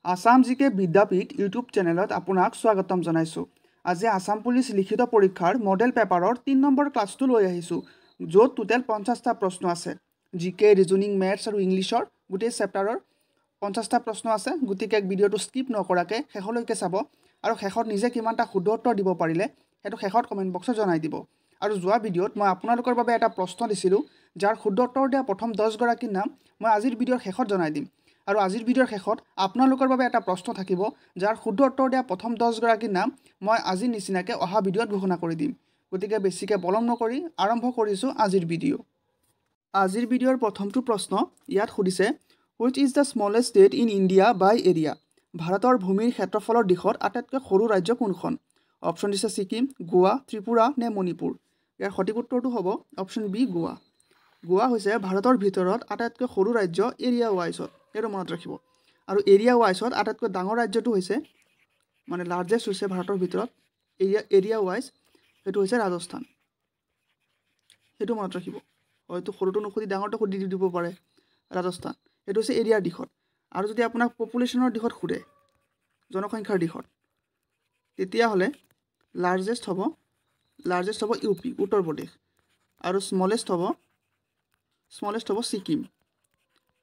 আসাম জিকে বিদ্যাপীঠ ইউটিউব চেনেলত আপোনাক স্বাগতম জনাইছোঁ। আজি আসাম পুলিচ লিখিত পৰীক্ষাৰ মডেল পেপাৰৰ ৩ নম্বৰ ক্লাছটো লৈ আহিছোঁ, য'ত টোটেল 50টা প্ৰশ্ন আছে। জিকে, ৰিজনিং, মেথছ আৰু ইংলিছৰ গোটেই চেপ্টাৰৰ 50টা প্ৰশ্ন আছে। গতিকে ভিডিঅ'টো স্কিপ নকৰাকৈ শেষলৈকে চাব আৰু শেষত নিজে কিমানটা শুদ্ধ উত্তৰ দিব পাৰিলে সেইটো শেষত কমেণ্ট বক্সত জনাই দিব। আৰু যোৱা ভিডিঅ'ত মই আপোনালোকৰ বাবে এটা প্ৰশ্ন দিছিলোঁ, যাৰ শুদ্ধ উত্তৰ দিয়া প্ৰথম 10গৰাকীৰ নাম মই আজিৰ ভিডিঅ'ৰ শেষত জনাই দিম। আৰু আজিৰ ভিডিঅ'ৰ শেষত আপোনালোকৰ বাবে এটা প্ৰশ্ন থাকিব, যাৰ শুদ্ধ উত্তৰ দিয়া প্ৰথম 10গৰাকীৰ নাম মই আজিৰ নিচিনাকৈ অহা ভিডিঅ'ত ঘোষণা কৰি দিম। গতিকে বেছিকৈ পলম নকৰি আৰম্ভ কৰিছোঁ আজিৰ ভিডিঅ'। আজিৰ ভিডিঅ'ৰ প্ৰথমটো প্ৰশ্ন ইয়াত সুধিছে, which is the smallest state in India by area? ভাৰতৰ ভূমিৰ ক্ষেত্ৰফলৰ দিশত আটাইতকৈ সৰু ৰাজ্য কোনখন? অপশ্যন দিছে ছিকিম, গোৱা, ত্ৰিপুৰা নে মণিপুৰ। ইয়াৰ সঠিক উত্তৰটো হ'ব অপশ্যন বি, গোৱা। গোৱা হৈছে ভাৰতৰ ভিতৰত আটাইতকৈ সৰু ৰাজ্য এৰিয়া ৱাইজত, সেইটো মনত ৰাখিব। আৰু এৰিয়া ৱাইজত আটাইতকৈ ডাঙৰ ৰাজ্যটো হৈছে, মানে লাৰ্জেষ্ট হৈছে ভাৰতৰ ভিতৰত এৰিয়া ৱাইজ, সেইটো হৈছে ৰাজস্থান। সেইটো মনত ৰাখিব। হয়তো সৰুটো নুসুধি ডাঙৰটো সুধি দিব পাৰে। ৰাজস্থান সেইটো হৈছে এৰিয়াৰ দিশত। আৰু যদি আপোনাক পপুলেশ্যনৰ দিশত সোধে, জনসংখ্যাৰ দিশত, তেতিয়াহ'লে লাৰ্জেষ্ট হ'ব ইউ পি, উত্তৰ প্ৰদেশ। আৰু স্মলেষ্ট হ'ব ছিকিম,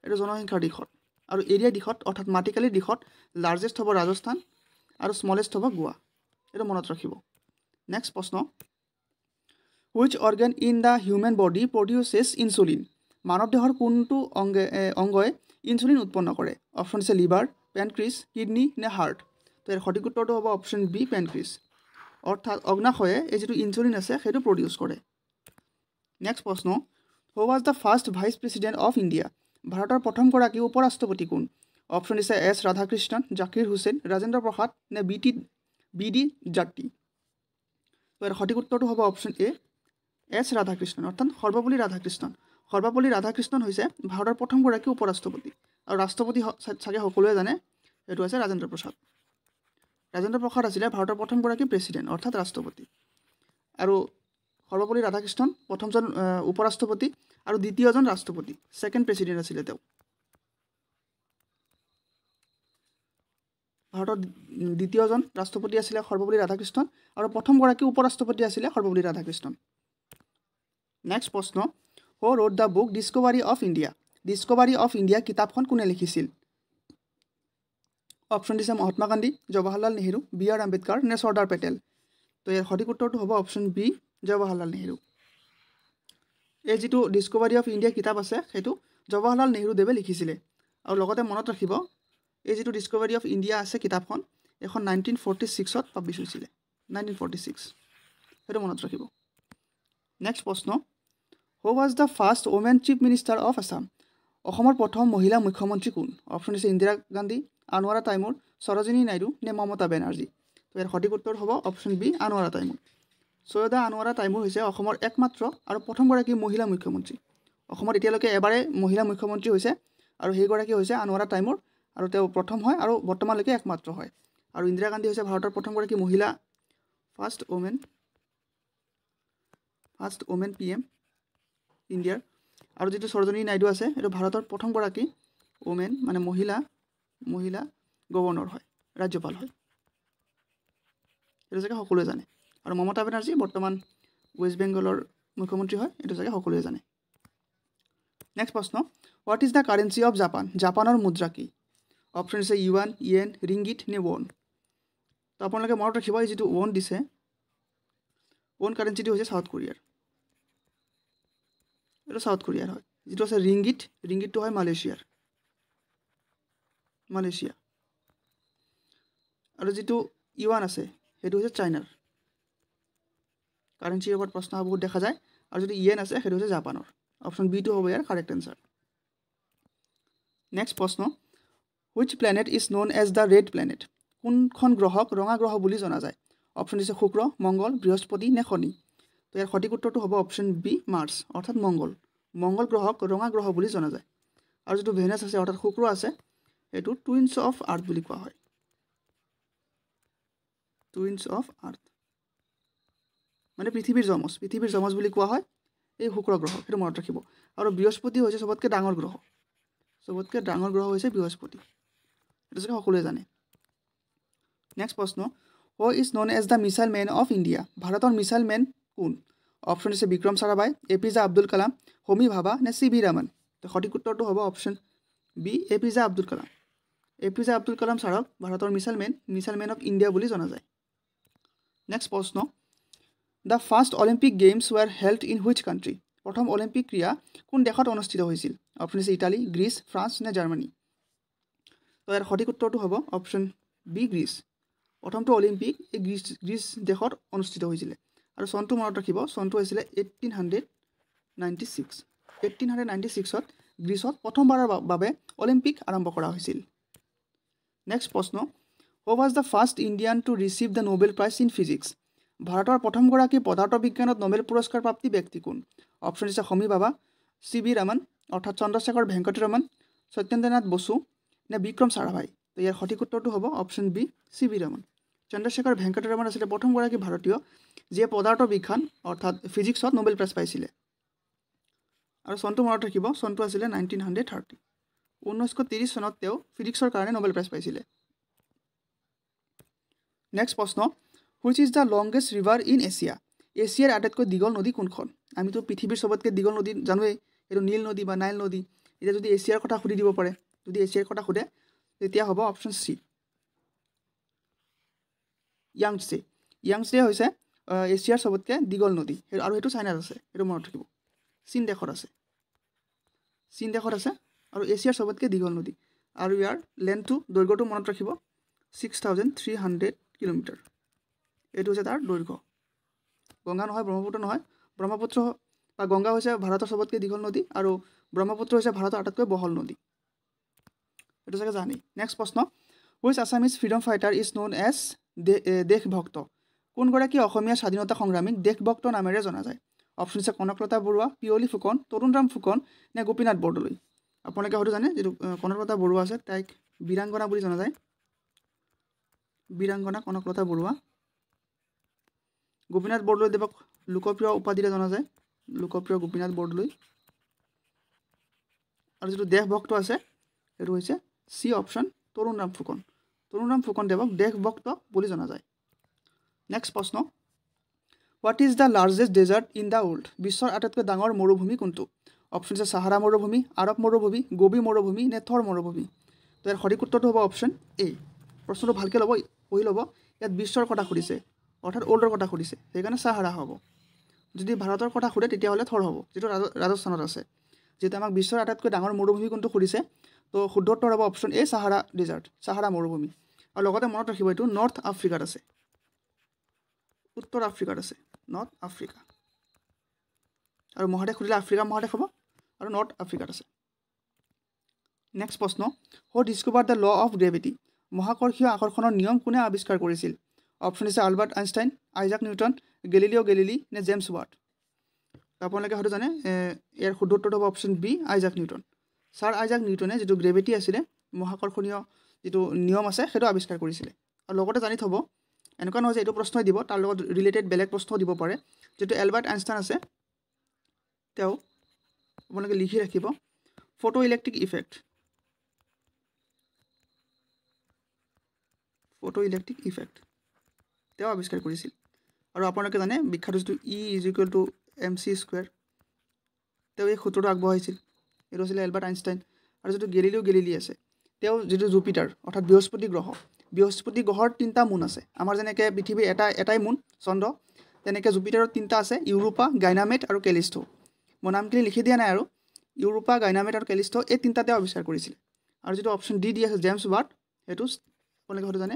এইটো জনসংখ্যাৰ দিশত। আৰু এৰিয়াৰ দিশত অৰ্থাৎ মাটিকালিৰ দিশত লাৰ্জেষ্ট হ'ব ৰাজস্থান আৰু স্মলেষ্ট হ'ব গোৱা, এইটো মনত ৰাখিব। নেক্সট প্ৰশ্ন, which organ in the human body produces insulin? মানৱ দেহৰ কোনটো অংগই ইনচুলিন উৎপন্ন কৰে? অপশ্যন দিছে লিভাৰ, পেনক্ৰিজ, কিডনী নে হাৰ্ট। তো ইয়াৰ সঠিক উত্তৰটো হ'ব অপশ্যন বি, পেনক্ৰিজ। অৰ্থাৎ অগ্নাশয়ে এই যিটো ইনচুলিন আছে সেইটো প্ৰডিউচ কৰে। নেক্সট প্ৰশ্ন, who was the first vice president of India? ভাৰতৰ প্ৰথমগৰাকী উপ ৰাষ্ট্ৰপতি কোন? অপশ্যন দিছে এছ ৰাধাকৃষ্ণন, জাকিৰ হুছেইন, ৰাজেন্দ্ৰ প্ৰসাদ নে বি ডি জাট্টি। তো ইয়াৰ সঠিক উত্তৰটো হ'ব অপশ্যন এ, এছ ৰাধাকৃষ্ণন, অৰ্থাৎ সৰ্বপল্লী ৰাধাকৃষ্ণন। সৰ্বপল্লী ৰাধাকৃষ্ণন হৈছে ভাৰতৰ প্ৰথমগৰাকী উপ ৰাষ্ট্ৰপতি। আৰু ৰাষ্ট্ৰপতি চাগে সকলোৱে জানে, সেইটো হৈছে ৰাজেন্দ্ৰ প্ৰসাদ। ৰাজেন্দ্ৰ প্ৰসাদ আছিলে ভাৰতৰ প্ৰথমগৰাকী প্ৰেছিডেণ্ট, অৰ্থাৎ ৰাষ্ট্ৰপতি। আৰু সৰ্বপল্লী ৰাধাকৃষ্ণন প্ৰথমজন উপ ৰাষ্ট্ৰপতি আৰু দ্বিতীয়জন ৰাষ্ট্ৰপতি, ছেকেণ্ড প্ৰেছিডেণ্ট আছিলে তেওঁ। ভাৰতৰ দ্বিতীয়জন ৰাষ্ট্ৰপতি আছিলে সৰ্বপল্লী ৰাধাকৃষ্ণন আৰু প্ৰথমগৰাকী উপ ৰাষ্ট্ৰপতি আছিলে সৰ্বপল্লী ৰাধাকৃষ্ণন। নেক্সট প্ৰশ্ন, who wrote the book Discovery of India? Discovery of India কিতাপখন কোনে লিখিছিল? অপশ্যন দিছে মহাত্মা গান্ধী, জৱাহৰলাল নেহৰু, বি আৰ আম্বেদকাৰ নে চৰ্দাৰ পেটেল। তো ইয়াৰ সঠিক উত্তৰটো হ'ব অপশ্যন বি, জৱাহৰলাল নেহৰু। এই যিটো ডিস্কভাৰী অফ ইণ্ডিয়া কিতাপ আছে সেইটো জৱাহৰলাল নেহৰুদেৱে লিখিছিলে। আৰু লগতে মনত ৰাখিব, এই যিটো ডিস্কভাৰী অফ ইণ্ডিয়া আছে কিতাপখন, এখন 1946ত পাব্লিছ হৈছিলে, 1946, সেইটো মনত ৰাখিব। নেক্সট প্ৰশ্ন, who was the first women chief minister of Assam? অসমৰ প্ৰথম মহিলা মুখ্যমন্ত্ৰী কোন? অপশ্যন দিছে ইন্দিৰা গান্ধী, আনোৱাৰা তাইমুৰ, সৰোজিনী নাইডু নে মমতা বেনাৰ্জী। তো ইয়াৰ সঠিক উত্তৰ হ'ব option B, Anowara Timur. Syeda Anowara Timur হৈছে অসমৰ একমাত্ৰ আৰু প্ৰথমগৰাকী মহিলা মুখ্যমন্ত্ৰী। অসমত এতিয়ালৈকে এবাৰেই মহিলা মুখ্যমন্ত্ৰী হৈছে আৰু সেইগৰাকী হৈছে আনোৱাৰা তাইমুৰ, আৰু তেওঁ প্ৰথম হয় আৰু বৰ্তমানলৈকে একমাত্ৰ হয়। আৰু ইন্দিৰা গান্ধী হৈছে ভাৰতৰ প্ৰথমগৰাকী মহিলা, ফাৰ্ষ্ট ওমেন PM ইণ্ডিয়াৰ। আৰু যিটো সৰোজিনী নাইডু আছে এইটো ভাৰতৰ প্ৰথমগৰাকী ওমেন, মানে মহিলা গভৰ্ণৰ হয়, ৰাজ্যপাল হয়, এইটো চাগে সকলোৱে জানে। আৰু মমতা বেনাৰ্জী বৰ্তমান ৱেষ্ট বেংগলৰ মুখ্যমন্ত্ৰী হয়, এইটো চাগে সকলোৱে জানে। নেক্সট প্ৰশ্ন, what is the currency of Japan? জাপানৰ মুদ্ৰা কি? অপশ্যন দিছে ইউৱান, ইয়েন, ৰিংগিট নে ৱন। তো আপোনালোকে মনত ৰাখিব, এই যিটো ৱন দিছে, ৱন কাৰেঞ্চিটো হৈছে চাউথ কোৰিয়াৰ, এইটো চাউথ কোৰিয়াৰ হয়। যিটো আছে ৰিংগিটটো হয় মালয়েছিয়া। আৰু যিটো ইউৱান আছে সেইটো হৈছে চাইনাৰ। কাৰেঞ্চিৰ ওপৰত প্ৰশ্ন বহুত দেখা যায়। আৰু যিটো ইয়েন আছে সেইটো হৈছে জাপানৰ। অপশ্যন বিটো হ'ব ইয়াৰ কাৰেক্ট এনচাৰ। নেক্সট প্ৰশ্ন, which planet is known as the red planet? কোনখন গ্ৰহক ৰঙা গ্ৰহ বুলি জনা যায়? অপশ্যন দিছে শুক্ৰ, মংগল, বৃহস্পতি নে শনি। তো ইয়াৰ সঠিক উত্তৰটো হ'ব অপশ্যন বি, মাৰ্চ, অৰ্থাৎ মংগল। মংগল গ্ৰহক ৰঙা গ্ৰহ বুলি জনা যায়। আৰু যিটো ভেনাছ আছে অৰ্থাৎ শুক্ৰ আছে, এইটো টুইনছ অফ আৰ্থ বুলি কোৱা হয়। টুইনছ অফ আৰ্থ মানে পৃথিৱীৰ যমজ বুলি কোৱা হয় এই শুক্ৰ গ্ৰহ, সেইটো মনত ৰাখিব। আৰু বৃহস্পতি হৈছে চবতকৈ ডাঙৰ গ্ৰহ হৈছে বৃহস্পতি। এইটো চাগে সকলোৱে জানে নেক্সট প্ৰশ্ন who is known as the missile man of India ভাৰতৰ মিছাইল মেন কোন অপশ্যন হৈছে বিক্ৰম সাৰাভাই এপিজে আব্দুল কালাম হোমী ভাবা নে চি ভি ৰামন তো সঠিক উত্তৰটো হ'ব অপশ্যন বি এপিজে আব্দুল কালাম এপিজে আব্দুল কালাম ছাৰক ভাৰতৰ মিছাইল মেন অফ ইণ্ডিয়া বুলি জনা যায় নেক্সট প্ৰশ্ন the first Olympic games were held in which country প্ৰথম অলিম্পিক ক্ৰীড়া কোন দেশত অনুষ্ঠিত হৈছিল অপশ্যন হৈছে ইটালী গ্ৰীচ ফ্ৰান্স নে জাৰ্মানী তো ইয়াৰ সঠিক উত্তৰটো হ'ব অপশ্যন বি গ্ৰীচ প্ৰথমটো অলিম্পিক এই গ্ৰীচ দেশত অনুষ্ঠিত হৈছিলে আৰু চনটো মনত ৰাখিব চনটো হৈছিলে 1896ত গ্ৰীচত প্ৰথমবাৰৰ বাবে অলিম্পিক আৰম্ভ কৰা হৈছিল নেক্সট প্ৰশ্ন who was the first Indian to receive the Nobel prize in physics ভাৰতৰ প্ৰথমগৰাকী পদাৰ্থ বিজ্ঞানত নোবেল পুৰস্কাৰ প্ৰাপ্তি ব্যক্তি কোন অপশ্যন হৈছে হোমী ভাবা চি ভি ৰামন অৰ্থাৎ চন্দ্ৰশেখৰ ভেংকটৰমন সত্যেন্দ্ৰনাথ বসু নে বিক্ৰম সাৰাভাই তো ইয়াৰ সঠিক উত্তৰটো হ'ব অপশ্যন বি চি ভি ৰামন চন্দ্ৰশেখৰ ভেংকটৰমন আছিলে প্ৰথমগৰাকী ভাৰতীয় যিয়ে পদাৰ্থ বিজ্ঞান অৰ্থাৎ ফিজিক্সত নোবেল প্ৰাইজ পাইছিলে আৰু চনটো মনত ৰাখিব চনটো আছিলে 1930 1930 চনত তেওঁ ফিজিক্সৰ কাৰণে নোবেল প্ৰাইজ পাইছিলে নেক্সট প্ৰশ্ন which is the longest river in Asia এছিয়াৰ আটাইতকৈ দীঘল নদী কোনখন আমিতো পৃথিৱীৰ চবতকৈ দীঘল নদী জানোৱেই এইটো নীল নদী বা নাইল নদী এতিয়া যদি এছিয়াৰ কথা সুধি দিব পাৰে যদি এছিয়াৰ কথা সুধে তেতিয়া হ'ব অপশ্যন চি ইয়াংছে হৈছে এছিয়াৰ চবতকৈ দীঘল নদী আৰু সেইটো চাইনাত আছে সেইটো মনত ৰাখিব চীন দেশত আছে আৰু এছিয়াৰ চবতকৈ দীঘল নদী আৰু ইয়াৰ লেন্থটো দৈৰ্ঘ্যটো মনত ৰাখিব 6300 কিলোমিটাৰ এইটো হৈছে তাৰ দৈৰ্ঘ্য গংগা নহয় ব্ৰহ্মপুত্ৰ বা গংগা হৈছে ভাৰতৰ চবতকৈ দীঘল নদী আৰু ব্ৰহ্মপুত্ৰ হৈছে ভাৰতৰ আটাইতকৈ বহল নদী এইটো চাগে জানি নেক্সট প্ৰশ্ন which Assamese freedom fighter is known as Deshbhakta কোনগৰাকী অসমীয়া স্বাধীনতা সংগ্ৰামীক দেশভক্ত নামেৰে জনা যায় অপশ্যন হৈছে কনকলতা বৰুৱা পিয়লি ফুকন তৰুণৰাম ফুকন নে গোপীনাথ বৰদলৈ আপোনালোকে হয়তো জানে যিটো কনকলতা বৰুৱা আছে তাইক বীৰাংগনা বুলি জনা যায় বীৰাংগনা কনকলতা বৰুৱা গোপীনাথ বৰদলৈদেৱক লোকপ্ৰিয় উপাধিৰে জনা যায় লোকপ্ৰিয় গোপীনাথ বৰদলৈ আৰু যিটো দেশভক্ত আছে সেইটো হৈছে চি অপশ্যন তৰুণৰাম ফুকনদেৱক দেশভক্ত বুলি জনা যায় নেক্সট প্ৰশ্ন what is the largest desert in the world বিশ্বৰ আটাইতকৈ ডাঙৰ মৰুভূমি কোনটো অপশ্যন হৈছে সাহাৰা মৰুভূমি আৰব মৰুভূমি গোবি মৰুভূমি নে থৰ মৰুভূমি তো ইয়াৰ সঠিক উত্তৰটো হ'ব অপশ্যন এ প্ৰশ্নটো ভালকৈ ল'ব পঢ়ি ল'ব ইয়াত বিশ্বৰ কথা সুধিছে অৰ্থাৎ ৱৰ্ল্ডৰ কথা সুধিছে সেইকাৰণে সাহাৰা হ'ব যদি ভাৰতৰ কথা সুধে তেতিয়াহ'লে থৰ হ'ব যিটো ৰাজস্থানত আছে যিহেতু আমাক বিশ্বৰ আটাইতকৈ ডাঙৰ মৰুভূমি কোনটো সুধিছে তো শুদ্ধ উত্তৰ হ'ব অপশ্যন এ সাহাৰা মৰুভূমি আৰু লগতে মনত ৰাখিব এইটো নৰ্থ আফ্ৰিকাত আছে উত্তৰ আফ্ৰিকাত আছে নৰ্থ আফ্ৰিকা আৰু মহাদেশ সুধিলে আফ্ৰিকা মহাদেশ হ'ব আৰু নৰ্থ আফ্ৰিকাত আছে নেক্সট প্ৰশ্ন who discover the law of gravity মহাকৰ্ষীয় আকৰ্ষণৰ নিয়ম কোনে আৱিষ্কাৰ কৰিছিল অপশ্যন হৈছে Albert Einstein Isaac Newton Galileo' Galilei নে জেমছ ৱাট আপোনালোকে হয়তো জানে ইয়াৰ শুদ্ধ উত্তৰটো হ'ব option B Isaac Newton sir Isaac নিউটনে যিটো গ্ৰেভিটি আছিলে মহাকৰ্ষণীয় যিটো নিয়ম আছে সেইটো আৱিষ্কাৰ কৰিছিলে আৰু লগতে জানি থ'ব এনেকুৱা নহয় যে এইটো প্ৰশ্নই দিব তাৰ লগত ৰিলেটেড বেলেগ প্ৰশ্নও দিব পাৰে যিটো এলবাৰ্ট আইনষ্টাইন আছে তেওঁ আপোনালোকে লিখি ৰাখিব ফটো ইলেক্ট্ৰিক ইফেক্ট তেওঁ আৱিষ্কাৰ কৰিছিল আৰু আপোনালোকে জানে বিখ্যাত যিটো E=mc² তেওঁ এই সূত্ৰটো আগবঢ়াইছিল এইটো আছিলে এলবাৰ্ট আইনষ্টাইন আৰু যিটো গেলিলিঅ' গেলিলি আছে তেওঁ যিটো জুপিটাৰ অৰ্থাৎ বৃহস্পতি গ্ৰহৰ 3টা মুন আছে আমাৰ যেনেকৈ পৃথিৱীৰ এটাই মুন চন্দ্ৰ তেনেকৈ জুপিটাৰৰ 3টা আছে ইউৰোপা গাইনামেট আৰু কেলিষ্টো মই নামখিনি লিখি দিয়া নাই আৰু ইউৰোপা গাইনামেট আৰু কেলিষ্টো এই 3টা তেওঁ আৱিষ্কাৰ কৰিছিলে আৰু যিটো অপশ্যন ডি আছে জেমছ ৱাট সেইটো আপোনালোকে হয়তো জানে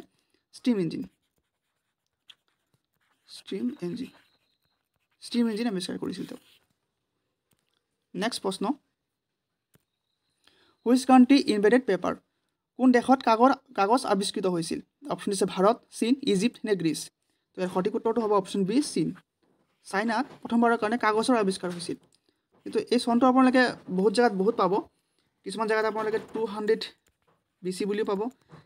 ষ্টিম ইঞ্জিন আৱিষ্কাৰ কৰিছিল তেওঁ নেক্সট প্ৰশ্ন হুইচ কাণ্ট্ৰি ইনভেণ্টেড পেপাৰ কোন দেশত কাগজ আৱিষ্কৃত হৈছিল অপশ্যন হৈছে ভাৰত চীন ইজিপ্ত নে গ্ৰীচ তো ইয়াৰ সঠিক উত্তৰটো হ'ব অপশ্যন বি চীন চাইনাত প্ৰথমবাৰৰ কাৰণে কাগজৰ আৱিষ্কাৰ হৈছিল কিন্তু এই চনটো আপোনালোকে বহুত জেগাত বহুত পাব কিছুমান জেগাত আপোনালোকে 200 BC বুলিও পাব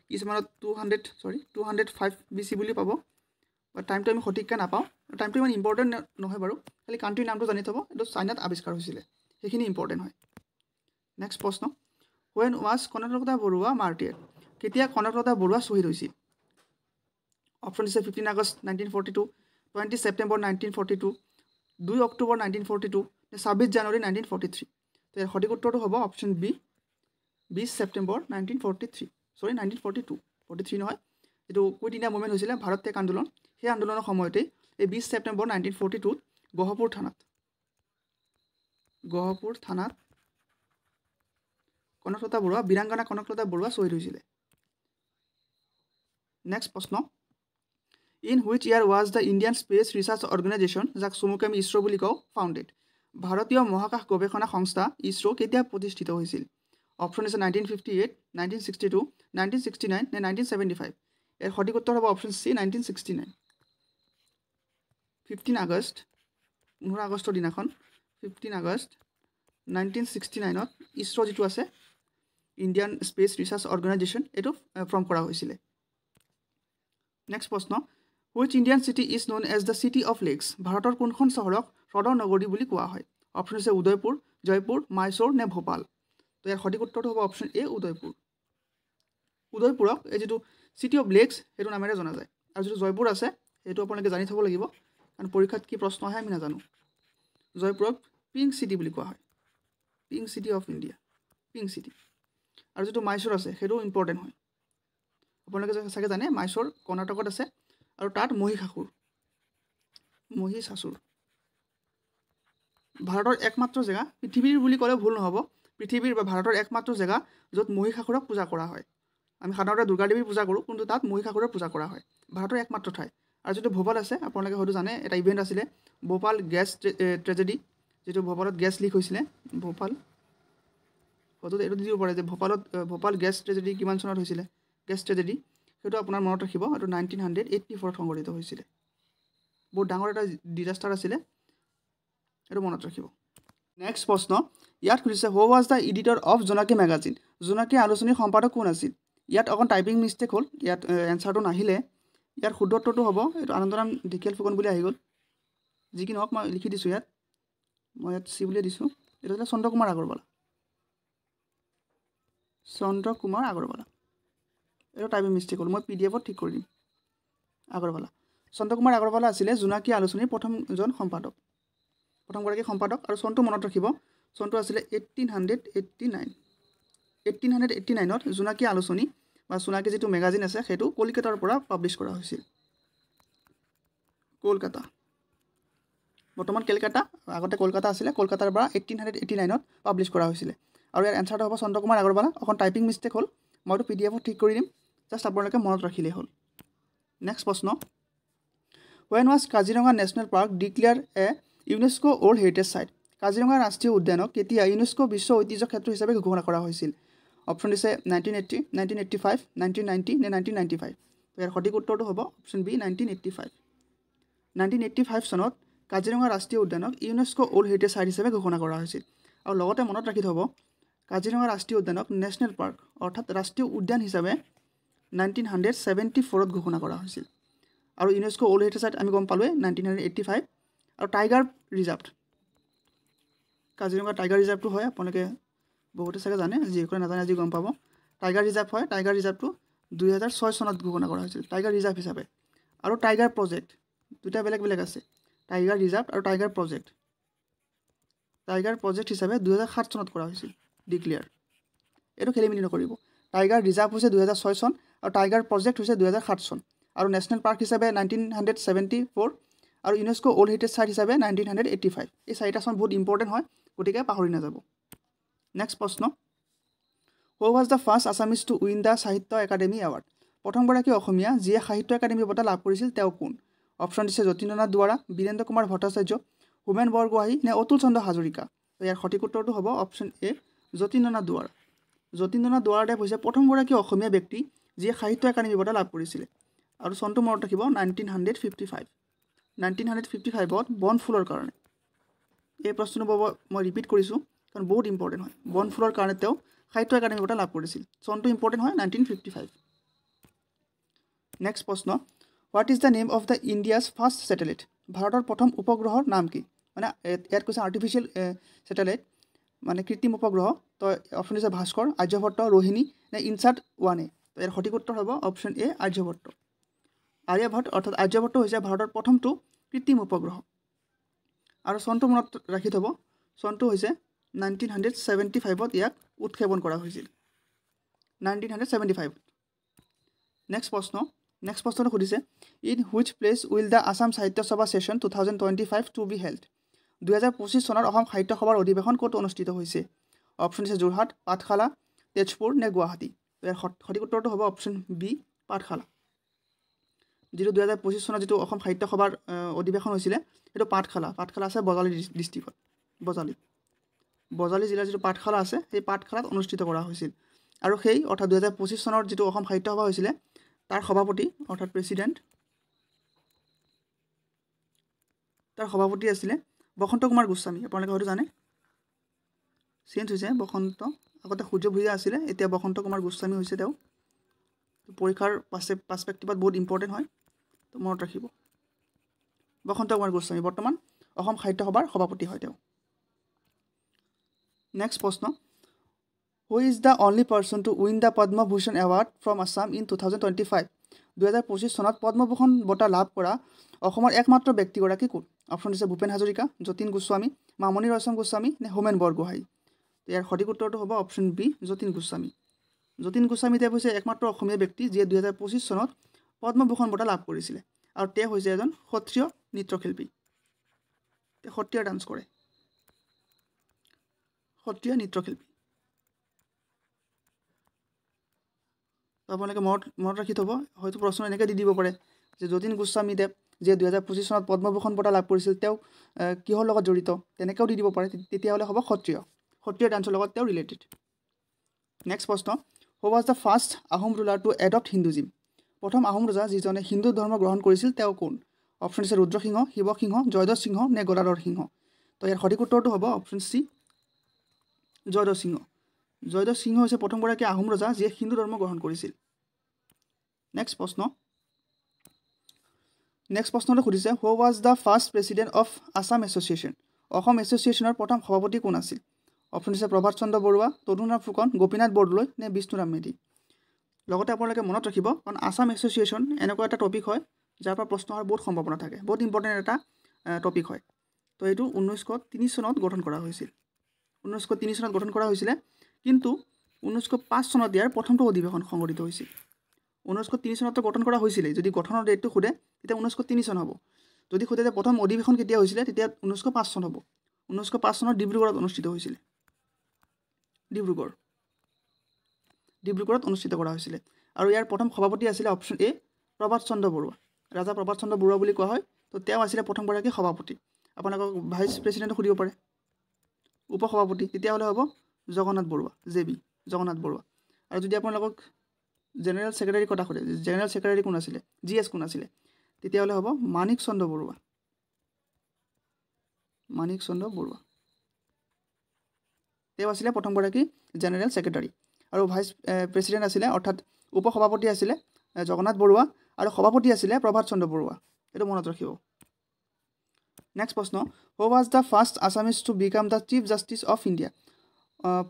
কিছুমানত 205 BC বুলিও পাব বা টাইমটো আমি সঠিককৈ নাপাওঁ টাইমটো ইমান ইম্পৰ্টেণ্ট নহয় বাৰু খালি কাণ্ট্ৰিৰ নামটো জানি থ'ব এইটো চাইনাত আৱিষ্কাৰ হৈছিলে সেইখিনি ইম্পৰ্টেণ্ট হয় নেক্সট প্ৰশ্ন ৱেন ৱাজ কনকলতা বৰুৱা মাৰ্টিয়েড কেতিয়া কনকলতা বৰুৱা শ্বহীদ হৈছিল অপশ্যন দিছে 15 আগষ্ট 1942 20 ছেপ্টেম্বৰ 1942 2 অক্টোবৰ 1942 নে 26 জানুৱাৰী 1943 তো ইয়াৰ সঠিক উত্তৰটো হ'ব অপশ্যন বি 20 ছেপ্টেম্বৰ 1943 সৰি 1942 43 নহয় এইটো কুইট ইণ্ডিয়া মুভমেণ্ট হৈছিলে ভাৰত ত্যাগ আন্দোলন সেই আন্দোলনৰ সময়তে এই 20 ছেপ্টেম্বৰ 1942 গহপুৰ থানাত কনকলতা বৰুৱা বীৰাংগনা কনকলতা বৰুৱা শ্বহীদ হৈছিলে নেক্সট প্ৰশ্ন in which year was the Indian space research organisation যাক চমুকৈ আমি ইছৰো বুলি কওঁ ফাউণ্ডেড ভাৰতীয় মহাকাশ গৱেষণা সংস্থা ইছৰো কেতিয়া প্ৰতিষ্ঠিত হৈছিল অপশ্যন আছে 1958 1962 1969 নে 1975 ইয়াৰ সঠিক উত্তৰ হ'ব অপশ্যন চি 1969 15 আগষ্ট 15 আগষ্টৰ দিনাখন 15 আগষ্ট 1969ত ইছৰো যিটো আছে ইণ্ডিয়ান স্পেচ ৰিচাৰ্চ অৰ্গেনাইজেশ্যন এইটো ফৰ্ম কৰা হৈছিলে নেক্সট প্ৰশ্ন which Indian city is known as the city of lakes ভাৰতৰ কোনখন চহৰক হ্ৰদৰ নগৰী বুলি কোৱা হয় অপশ্যন আছে উদয়পুৰ জয়পুৰ মাইচুৰ নে ভোপাল তো ইয়াৰ সঠিক উত্তৰটো হ'ব অপশ্যন এ উদয়পুৰক এই যিটো চিটি অফ লেকছ সেইটো নামেৰে জনা যায় আৰু যিটো জয়পুৰ আছে সেইটো আপোনালোকে জানি থ'ব লাগিব কাৰণ পৰীক্ষাত কি প্ৰশ্ন আহে আমি নাজানো জয়পুৰক পিংক চিটি বুলি কোৱা হয় pink city of India pink city আৰু যিটো মাইচুৰ আছে সেইটো ইম্পৰ্টেণ্ট হয় আপোনালোকে চাগে জানে মাইচুৰ কৰ্ণাটকত আছে আৰু তাত মহিষাসুৰ ভাৰতৰ একমাত্ৰ জেগা পৃথিৱীৰ বুলি ক'লে ভুল নহ'ব পৃথিৱীৰ বা ভাৰতৰ একমাত্ৰ জেগা য'ত মহিষাসুৰক পূজা কৰা হয় আমি সাধাৰণতে দুৰ্গা দেৱীৰ পূজা কৰোঁ কিন্তু তাত মহিষাসুৰৰ পূজা কৰা হয় ভাৰতৰ একমাত্ৰ ঠাই আৰু যিটো ভোপাল আছে আপোনালোকে হয়তো জানে এটা ইভেণ্ট আছিলে ভোপাল গেছ ট্ৰেজেডি যিটো ভোপালত গেছ লিক হৈছিলে ভোপাল হয়তো এইটো দিব পাৰে যে ভোপাল গেছ ট্ৰেজেডি কিমান চনত হৈছিলে গেছ ট্ৰেজেডি সেইটো আপোনাৰ মনত ৰাখিব এইটো 1984 সংঘটিত হৈছিলে বহুত ডাঙৰ এটা ডিজাষ্টাৰ আছিলে এইটো মনত ৰাখিব নেক্সট প্ৰশ্ন ইয়াত সুধিছে who was the editor of Jonaki magazine Jonaki আলোচনীৰ সম্পাদক কোন আছিল ইয়াত অকণ টাইপিং মিষ্টেক হ'ল ইয়াত এনচাৰটো নাহিলে ইয়াৰ শুদ্ধ উত্তৰটো হ'ব এইটো আনন্দৰাম ঢেকীয়াল ফুকন বুলি আহি গ'ল যি কি নহওক মই লিখি দিছোঁ মই ইয়াত চি বুলিয়ে দিছোঁ এইটো আছিলে চন্দ্ৰকুমাৰ আগৰৱালা এইটো টাইপিং মিষ্টেক হ'ল মই PDF-ত ঠিক কৰি দিম চন্দ্ৰকুমাৰ আগৰৱালা আছিলে জোনাকী আলোচনীৰ প্ৰথমগৰাকী সম্পাদক আৰু চনটো মনত ৰাখিব চনটো আছিলে 1889ত জোনাকী আলোচনী বা জোনাকী যিটো মেগাজিন আছে সেইটো কলিকতাৰ পৰা পাব্লিছ কৰা হৈছিল কলকাতা বৰ্তমান কেলকাতা আগতে কলকাতা আছিলে কলকাতাৰ পৰা 1889ত পাব্লিছ কৰা হৈছিলে আৰু ইয়াৰ এনচাৰটো হ'ব চন্দ্ৰকুমাৰ আগৰৱালা অকণ টাইপিং মিষ্টেক হ'ল মইতো PDF-ত ঠিক কৰি দিম জাষ্ট আপোনালোকে মনত ৰাখিলেই হ'ল নেক্সট প্ৰশ্ন When was Kaziranga national park declare a UNESCO world heritage site Kaziranga ৰাষ্ট্ৰীয় উদ্যানক কেতিয়া ইউনেস্কো বিশ্ব ঐতিহ্য ক্ষেত্ৰ হিচাপে ঘোষণা কৰা হৈছিল অপশ্যন দিছে 1980 1985 1990 নে 1995 ইয়াৰ সঠিক উত্তৰটো হ'ব অপশ্যন বি 1985 চনত কাজিৰঙা ৰাষ্ট্ৰীয় উদ্যানক ইউনেস্কো ৱৰ্ল্ড হেৰিটেজ সাইট হিচাপে ঘোষণা কৰা হৈছিল আৰু লগতে মনত ৰাখি থ'ব কাজিৰঙা ৰাষ্ট্ৰীয় উদ্যানক নেশ্যনেল পাৰ্ক অৰ্থাৎ ৰাষ্ট্ৰীয় উদ্যান হিচাপে 1974ত ঘোষণা কৰা হৈছিল আৰু ইউনেস্কো ৱৰ্ল্ড হেৰিটেজ সাইট আমি গম পালোঁৱে 1985 আৰু টাইগাৰ ৰিজাৰ্ভ কাজিৰঙা টাইগাৰ ৰিজাৰ্ভটো হয় আপোনালোকে বহুতে চাগে জানে যিসকলে নাজানে আজি গম পাব টাইগাৰ ৰিজাৰ্ভ হয় টাইগাৰ ৰিজাৰ্ভটো 2006 চনত ঘোষণা কৰা হৈছিল টাইগাৰ ৰিজাৰ্ভ হিচাপে আৰু টাইগাৰ প্ৰজেক্ট দুটা বেলেগ আছে টাইগাৰ ৰিজাৰ্ভ আৰু টাইগাৰ প্ৰজেক্ট হিচাপে 2007 চনত কৰা হৈছিল ডিক্লেয়াৰ এইটো খেলি মেলি নকৰিব টাইগাৰ ৰিজাৰ্ভ হৈছে 2006 চন আৰু টাইগাৰ প্ৰজেক্ট হৈছে 2007 চন আৰু নেশ্যনেল পাৰ্ক হিচাপে 1974 আৰু ইউনেস্কো ৱৰ্ল্ড হেৰিটেজ সাইট হিচাপে 1985 এই চাৰিটা চন বহুত ইম্পৰ্টেণ্ট হয় গতিকে পাহৰি নাযাব নেক্সট প্ৰশ্ন who was the first Assamese to win the সাহিত্য একাডেমি এৱাৰ্ড প্ৰথমগৰাকী অসমীয়া যিয়ে সাহিত্য একাডেমি বঁটা লাভ কৰিছিল তেওঁ কোন অপশ্যন দিছে যতীন্দ্ৰনাথ দুৱৰা বীৰেন্দ্ৰ কুমাৰ ভট্টাচাৰ্য হোমেন বৰগোহাঁই নে অতুল চন্দ্ৰ হাজৰিকা ইয়াৰ সঠিক উত্তৰটো হ'ব অপশ্যন এ যতীন্দ্ৰনাথ দুৱৰাদেৱ হৈছে প্ৰথমগৰাকী অসমীয়া ব্যক্তি যিয়ে সাহিত্য একাডেমি বঁটা লাভ কৰিছিলে আৰু চনটো মনত ৰাখিব 1955ত বনফুলৰ কাৰণে এই প্ৰশ্নটো মই ৰিপিট কৰিছোঁ কাৰণ বহুত ইম্পৰ্টেণ্ট হয় বনফুলৰ কাৰণে তেওঁ সাহিত্য একাডেমি বঁটা লাভ কৰিছিল চনটো ইম্পৰ্টেণ্ট হয় 1955 নেক্সট প্ৰশ্ন what is the name of the India's first satellite ভাৰতৰ প্ৰথম উপগ্ৰহৰ নাম কি মানে ইয়াত কৈছে আৰ্টিফিচিয়েল ছেটেলাইট মানে কৃত্ৰিম উপগ্ৰহ তো অপশ্যন দিছে ভাস্কৰ আৰ্যভট্ট ৰোহিণী নে ইনচাট 1A তো ইয়াৰ সঠিক উত্তৰ হ'ব অপশ্যন এ আৰ্যভট্ট আৰ্যভট্ট অৰ্থাৎ আৰ্যভট্ট হৈছে ভাৰতৰ প্ৰথমটো কৃত্ৰিম উপগ্ৰহ আৰু চনটো মনত ৰাখি থ'ব চনটো হৈছে 1975 ইয়াক উৎক্ষেপণ কৰা হৈছিল 1975 নেক্সট প্ৰশ্নটো সুধিছে in which place will the Assam সাহিত্য সভা সেশ্যন 2025 টু বি হেল্ড 2025 চনৰ অসম সাহিত্য সভাৰ অধিৱেশন ক'ত অনুষ্ঠিত হৈছে অপশ্যন আছে যোৰহাট পাঠশালা তেজপুৰ নে গুৱাহাটী ইয়াৰ সঠিক উত্তৰটো হ'ব অপশ্যন বি পাঠশালা যিটো 2025 চনত যিটো অসম সাহিত্য সভাৰ অধিৱেশন হৈছিলে সেইটো পাঠশালা আছে বজালী ডিষ্ট্ৰিক্টত বজালী জিলাৰ যিটো পাঠশালা আছে সেই পাঠশালাত অনুষ্ঠিত কৰা হৈছিল আৰু সেই অৰ্থাৎ 2025 চনৰ যিটো অসম সাহিত্য সভা হৈছিলে তাৰ সভাপতি অৰ্থাৎ প্ৰেছিডেণ্ট তাৰ সভাপতি আছিলে বসন্ত কুমাৰ গোস্বামী আপোনালোকে হয়তো জানে চেঞ্জ হৈছে বসন্ত আগতে সূৰ্য ভূঞা আছিলে এতিয়া বসন্ত কুমাৰ গোস্বামী হৈছে তেওঁ পৰীক্ষাৰ পাৰ্সপেক্টিভত বহুত ইম্পৰ্টেণ্ট হয় তো মনত ৰাখিব বসন্ত কুমাৰ গোস্বামী বৰ্তমান অসম সাহিত্য সভাৰ সভাপতি হয় তেওঁ নেক্সট প্ৰশ্ন who is the only person to win the Padma Bhushan award from Assam in 2025 2025 চনত পদ্মভূষণ বঁটা লাভ কৰা অসমৰ একমাত্ৰ ব্যক্তিগৰাকী কোন অপশ্যন আছে ভূপেন হাজৰিকা যতীন গোস্বামী মামণি ৰয়ছম গোস্বামী নে হোমেন বৰগোহাঁই ইয়াৰ সঠিক উত্তৰটো হ'ব অপশ্যন বি যতীন গোস্বামী তেওঁ হৈছে একমাত্ৰ অসমীয়া ব্যক্তি যিয়ে 2025 চনত পদ্মভূষণ বঁটা লাভ কৰিছিলে আৰু তেওঁ হৈছে এজন সত্ৰীয় নৃত্যশিল্পী তেওঁ সত্ৰীয়া ডান্স কৰে সত্ৰীয়া নৃত্যশিল্পী আপোনালোকে মনত ৰাখি থ'ব হয়তো প্ৰশ্ন এনেকৈ দি দিব পাৰে যে যতীন গোস্বামী দেৱ যিয়ে 2025 চনত পদ্মভূষণ বঁটা লাভ কৰিছিল তেওঁ কিহৰ লগত জড়িত তেনেকৈও দি দিব পাৰে তেতিয়াহ'লে হ'ব সত্ৰীয়া ডান্সৰ লগত তেওঁ ৰিলেটেড নেক্সট প্ৰশ্ন who was the first Ahom ruler to adopt Hinduism প্ৰথম আহোম ৰজা যিজনে হিন্দু ধৰ্ম গ্ৰহণ কৰিছিল তেওঁ কোন অপশ্যন আছে ৰুদ্ৰসিংহ শিৱসিংহ জয়ধ্বজ সিংহ নে গদাধৰ সিংহ তো ইয়াৰ সঠিক উত্তৰটো হ'ব অপশ্যন চি জয়ধ্বজ সিংহ হৈছে প্ৰথমগৰাকী আহোম ৰজা যিয়ে হিন্দু ধৰ্ম গ্ৰহণ কৰিছিল নেক্সট প্ৰশ্নটো সুধিছে who was the first president of Assam Association Asom এছ'চিয়েশ্যনৰ প্ৰথম সভাপতি কোন আছিল অপশ্যন আছে প্ৰভাত চন্দ্ৰ বৰুৱা তৰুণৰাম ফুকন গোপীনাথ বৰদলৈ নে বিষ্ণুৰাম মেধি লগতে আপোনালোকে মনত ৰাখিব কাৰণ আছাম এছ'চিয়েশ্যন এনেকুৱা এটা টপিক হয় যাৰ পৰা প্ৰশ্ন অহাৰ বহুত সম্ভাৱনা থাকে বহুত ইম্পৰ্টেণ্ট এটা টপিক হয় তো এইটো 1903 চনত গঠন কৰা হৈছিল 1903 চনত গঠন কৰা হৈছিলে কিন্তু 1905 চনত ইয়াৰ প্ৰথমটো অধিৱেশন সংঘটিত হৈছিল 1903 চনতো গঠন কৰা হৈছিলে যদি গঠনৰ ডেটটো সোধে তেতিয়া 1903 চন হ'ব যদি সোধে যে প্ৰথম অধিৱেশন কেতিয়া হৈছিলে তেতিয়া 1905 চন হ'ব 1905 চনত ডিব্ৰুগড়ত অনুষ্ঠিত হৈছিলে ডিব্ৰুগড়ত অনুষ্ঠিত কৰা হৈছিলে আৰু ইয়াৰ প্ৰথম সভাপতি আছিলে অপশ্যন এ প্ৰভাত চন্দ্ৰ বৰুৱা ৰাজা প্ৰভাত চন্দ্ৰ বৰুৱা বুলি কোৱা হয় তো তেওঁ আছিলে প্ৰথমগৰাকী সভাপতি আপোনালোকক ভাইচ প্ৰেছিডেণ্টক সুধিব পাৰে উপসভাপতি তেতিয়াহ'লে হ'ব জগন্নাথ বৰুৱা জগন্নাথ বৰুৱা আৰু যদি আপোনালোকক জেনেৰেল ছেক্ৰেটাৰী কথা সোধে জেনেৰেল ছেক্ৰেটাৰী কোন আছিলে GS কোন আছিলে তেতিয়াহ'লে হ'ব মানিক চন্দ্ৰ বৰুৱা তেওঁ আছিলে প্ৰথমগৰাকী জেনেৰেল ছেক্ৰেটাৰী আৰু ভাইচ প্ৰেছিডেণ্ট আছিলে অৰ্থাৎ উপসভাপতি আছিলে জগন্নাথ বৰুৱা আৰু সভাপতি আছিলে প্ৰভাত চন্দ্ৰ বৰুৱা এইটো মনত ৰাখিব নেক্সট প্ৰশ্ন who was the first Assamese to become the chief justice of India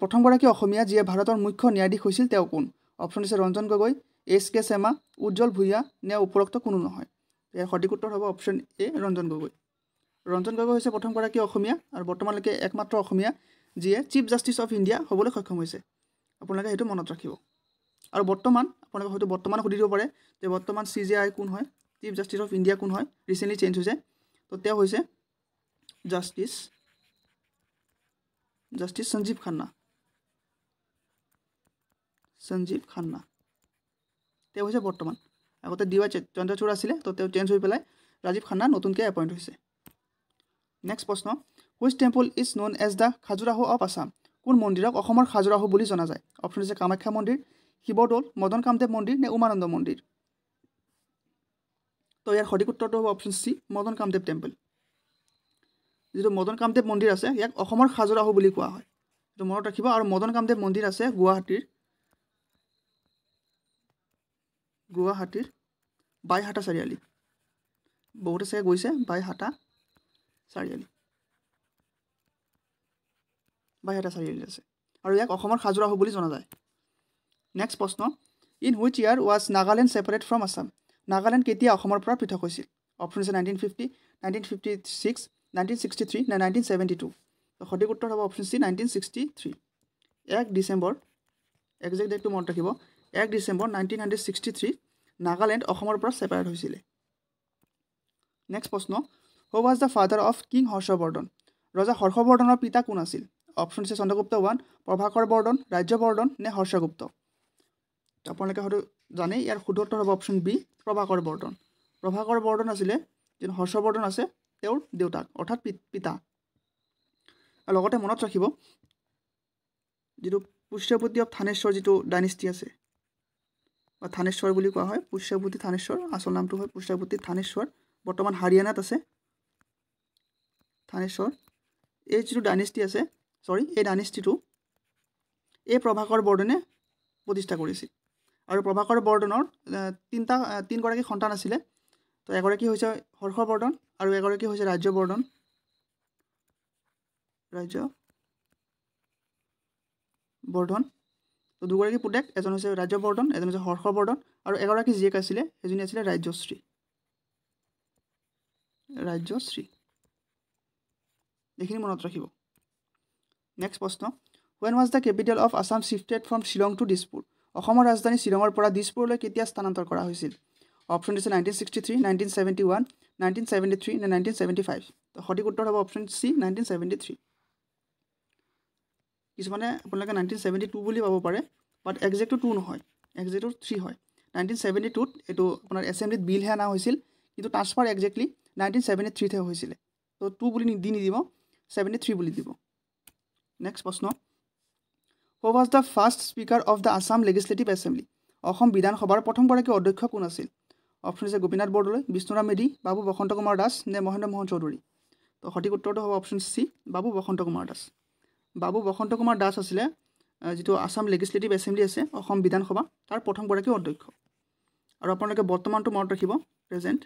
প্ৰথমগৰাকী অসমীয়া যিয়ে ভাৰতৰ মুখ্য ন্যায়াধীশ হৈছিল তেওঁ কোন অপশ্যন আছে ৰঞ্জন গগৈ SK চেমা উজ্জ্বল ভূঞা নে উপৰোক্ত কোনো নহয় ইয়াৰ সঠিক উত্তৰ হ'ব অপশ্যন এ ৰঞ্জন গগৈ হৈছে প্ৰথমগৰাকী অসমীয়া আৰু বৰ্তমানলৈকে একমাত্ৰ অসমীয়া যিয়ে চিফ জাষ্টিছ অফ ইণ্ডিয়া হ'বলৈ সক্ষম হৈছে আপোনালোকে সেইটো মনত ৰাখিব আৰু আপোনালোকে হয়তো বৰ্তমান সুধি দিব পাৰে যে বৰ্তমান CJI কোন হয় চিফ জাষ্টিছ অফ ইণ্ডিয়া কোন হয় ৰিচেণ্টলি চেঞ্জ হৈছে তো তেওঁ হৈছে জাষ্টিছ সঞ্জীৱ খান্না তেওঁ হৈছে বৰ্তমান আগতে DY চন্দ্ৰচূড় আছিলে তো তেওঁ চেঞ্জ হৈ পেলাই ৰাজীৱ খান্না নতুনকৈ এপইণ্ট হৈছে নেক্সট প্ৰশ্ন which temple is known as the Khajuraho of Assam কোন মন্দিৰক অসমৰ খাজুৰাহো বুলি জনা যায় অপশ্যন আছে কামাখ্যা মন্দিৰ শিৱদৌল মদন কামদেৱ মন্দিৰ নে উমানন্দ মন্দিৰ তো ইয়াৰ সঠিক উত্তৰটো হ'ব option C Madan Kamdev temple যিটো মদন কামদেৱ মন্দিৰ আছে ইয়াক অসমৰ খাজুৰাহো বুলি কোৱা হয় এইটো মনত ৰাখিব আৰু মদন কামদেৱ মন্দিৰ আছে গুৱাহাটীৰ বাইহাটা চাৰিআলি বহুতে চাগে গৈছে বাইহাটা চাৰিআলি আছে আৰু ইয়াক অসমৰ খাজুৰাহো বুলি জনা যায় নেক্সট প্ৰশ্ন in which year was Nagaland separate from Assam Nagaland কেতিয়া অসমৰ পৰা পৃথক হৈছিল অপশ্যন আছে 1950 1956 1963 নে 1972 তো সঠিক উত্তৰ হ'ব অপশ্যন চি 1963 1 ডিচেম্বৰ একজেক্ট ডেটটো মনত ৰাখিব 1 ডিচেম্বৰ 1963 নাগালেণ্ড অসমৰ পৰা ছেপাৰেট হৈছিলে নেক্সট প্ৰশ্ন who was the father of king Harshavardhana ৰজা হৰ্ষবৰ্ধনৰ পিতা কোন আছিল অপশ্যন আছে চন্দ্ৰগুপ্ত 1 প্ৰভাকৰ বৰ্ধন ৰাজ্যবৰ্ধন নে হৰ্ষগুপ্ত আপোনালোকে হয়তো জানে ইয়াৰ শুদ্ধ উত্তৰ হ'ব অপশ্যন বি প্ৰভাকৰ বৰ্ধন আছিলে যিটো হৰ্ষবৰ্ধন আছে তেওঁৰ দেউতাক অৰ্থাৎ পিতা আৰু লগতে মনত ৰাখিব যিটো পুষ্যপতি অফ থানেশ্বৰ যিটো ডাইনেষ্টি আছে বা থানেশ্বৰ বুলি কোৱা হয় পুষ্যপতি থানেশ্বৰ আচল নামটো হয় পুষ্যপতি থানেশ্বৰ বৰ্তমান হাৰিয়ানাত আছে থানেশ্বৰ এই যিটো ডাইনেষ্টি আছে এই ডাইনেষ্টিটো এই প্ৰভাকৰ বৰ্ধনে প্ৰতিষ্ঠা কৰিছিল আৰু প্ৰভাকৰ বৰ্ধনৰ তিনিগৰাকী সন্তান আছিলে তো এগৰাকী হৈছে হৰ্ষবৰ্ধন আৰু এগৰাকী হৈছে ৰাজ্যবৰ্ধন তো দুগৰাকী পুতেক এজন হৈছে ৰাজ্যবৰ্ধন এজন হৈছে হৰ্ষবৰ্ধন আৰু এগৰাকী জীয়েক আছিলে এজনী আছিলে ৰাজ্যশ্ৰী এইখিনি মনত ৰাখিব নেক্সট প্ৰশ্ন when was the capital of Assam shifted from Shillong to Dispur অসমৰ ৰাজধানী শ্বিলঙৰ পৰা দিছপুৰলৈ কেতিয়া স্থানান্তৰ কৰা হৈছিল অপশ্যন আছে 1963 1971 1973 নে 1975 তো সঠিক উত্তৰ হ'ব অপশ্যন চি 1973 কিছুমানে আপোনালোকে 1972 বুলি পাব পাৰে বাট একজেক্টটো 2 নহয় একজেক্টটো 3 হয় 1972ত এইটো আপোনাৰ এছেম্বলিত বিলহে অনা হৈছিল কিন্তু ট্ৰান্সফাৰ একজেক্টলি 1973 তে হৈছিলে তো 2 বুলি নিদিব 73 বুলি দিব নেক্সট প্ৰশ্ন Who was the first speaker of the Assam Legislative Assembly Assam বিধানসভাৰ প্ৰথমগৰাকী অধ্যক্ষ কোন আছিল অপশ্যন আছে গোপীনাথ বৰদলৈ বিষ্ণুৰাম মেধি বাবু বসন্ত কুমাৰ দাস নে মহেন্দ্ৰ মোহন চৌধুৰী তো সঠিক উত্তৰটো হ'ব অপশ্যন চি বাবু বসন্ত কুমাৰ দাস আছিলে যিটো আসাম লেজিসলেটিভ এছেম্বলি আছে অসম বিধানসভা তাৰ প্ৰথমগৰাকী অধ্যক্ষ আৰু আপোনালোকে বৰ্তমানটো মনত ৰাখিব প্ৰেজেন্ট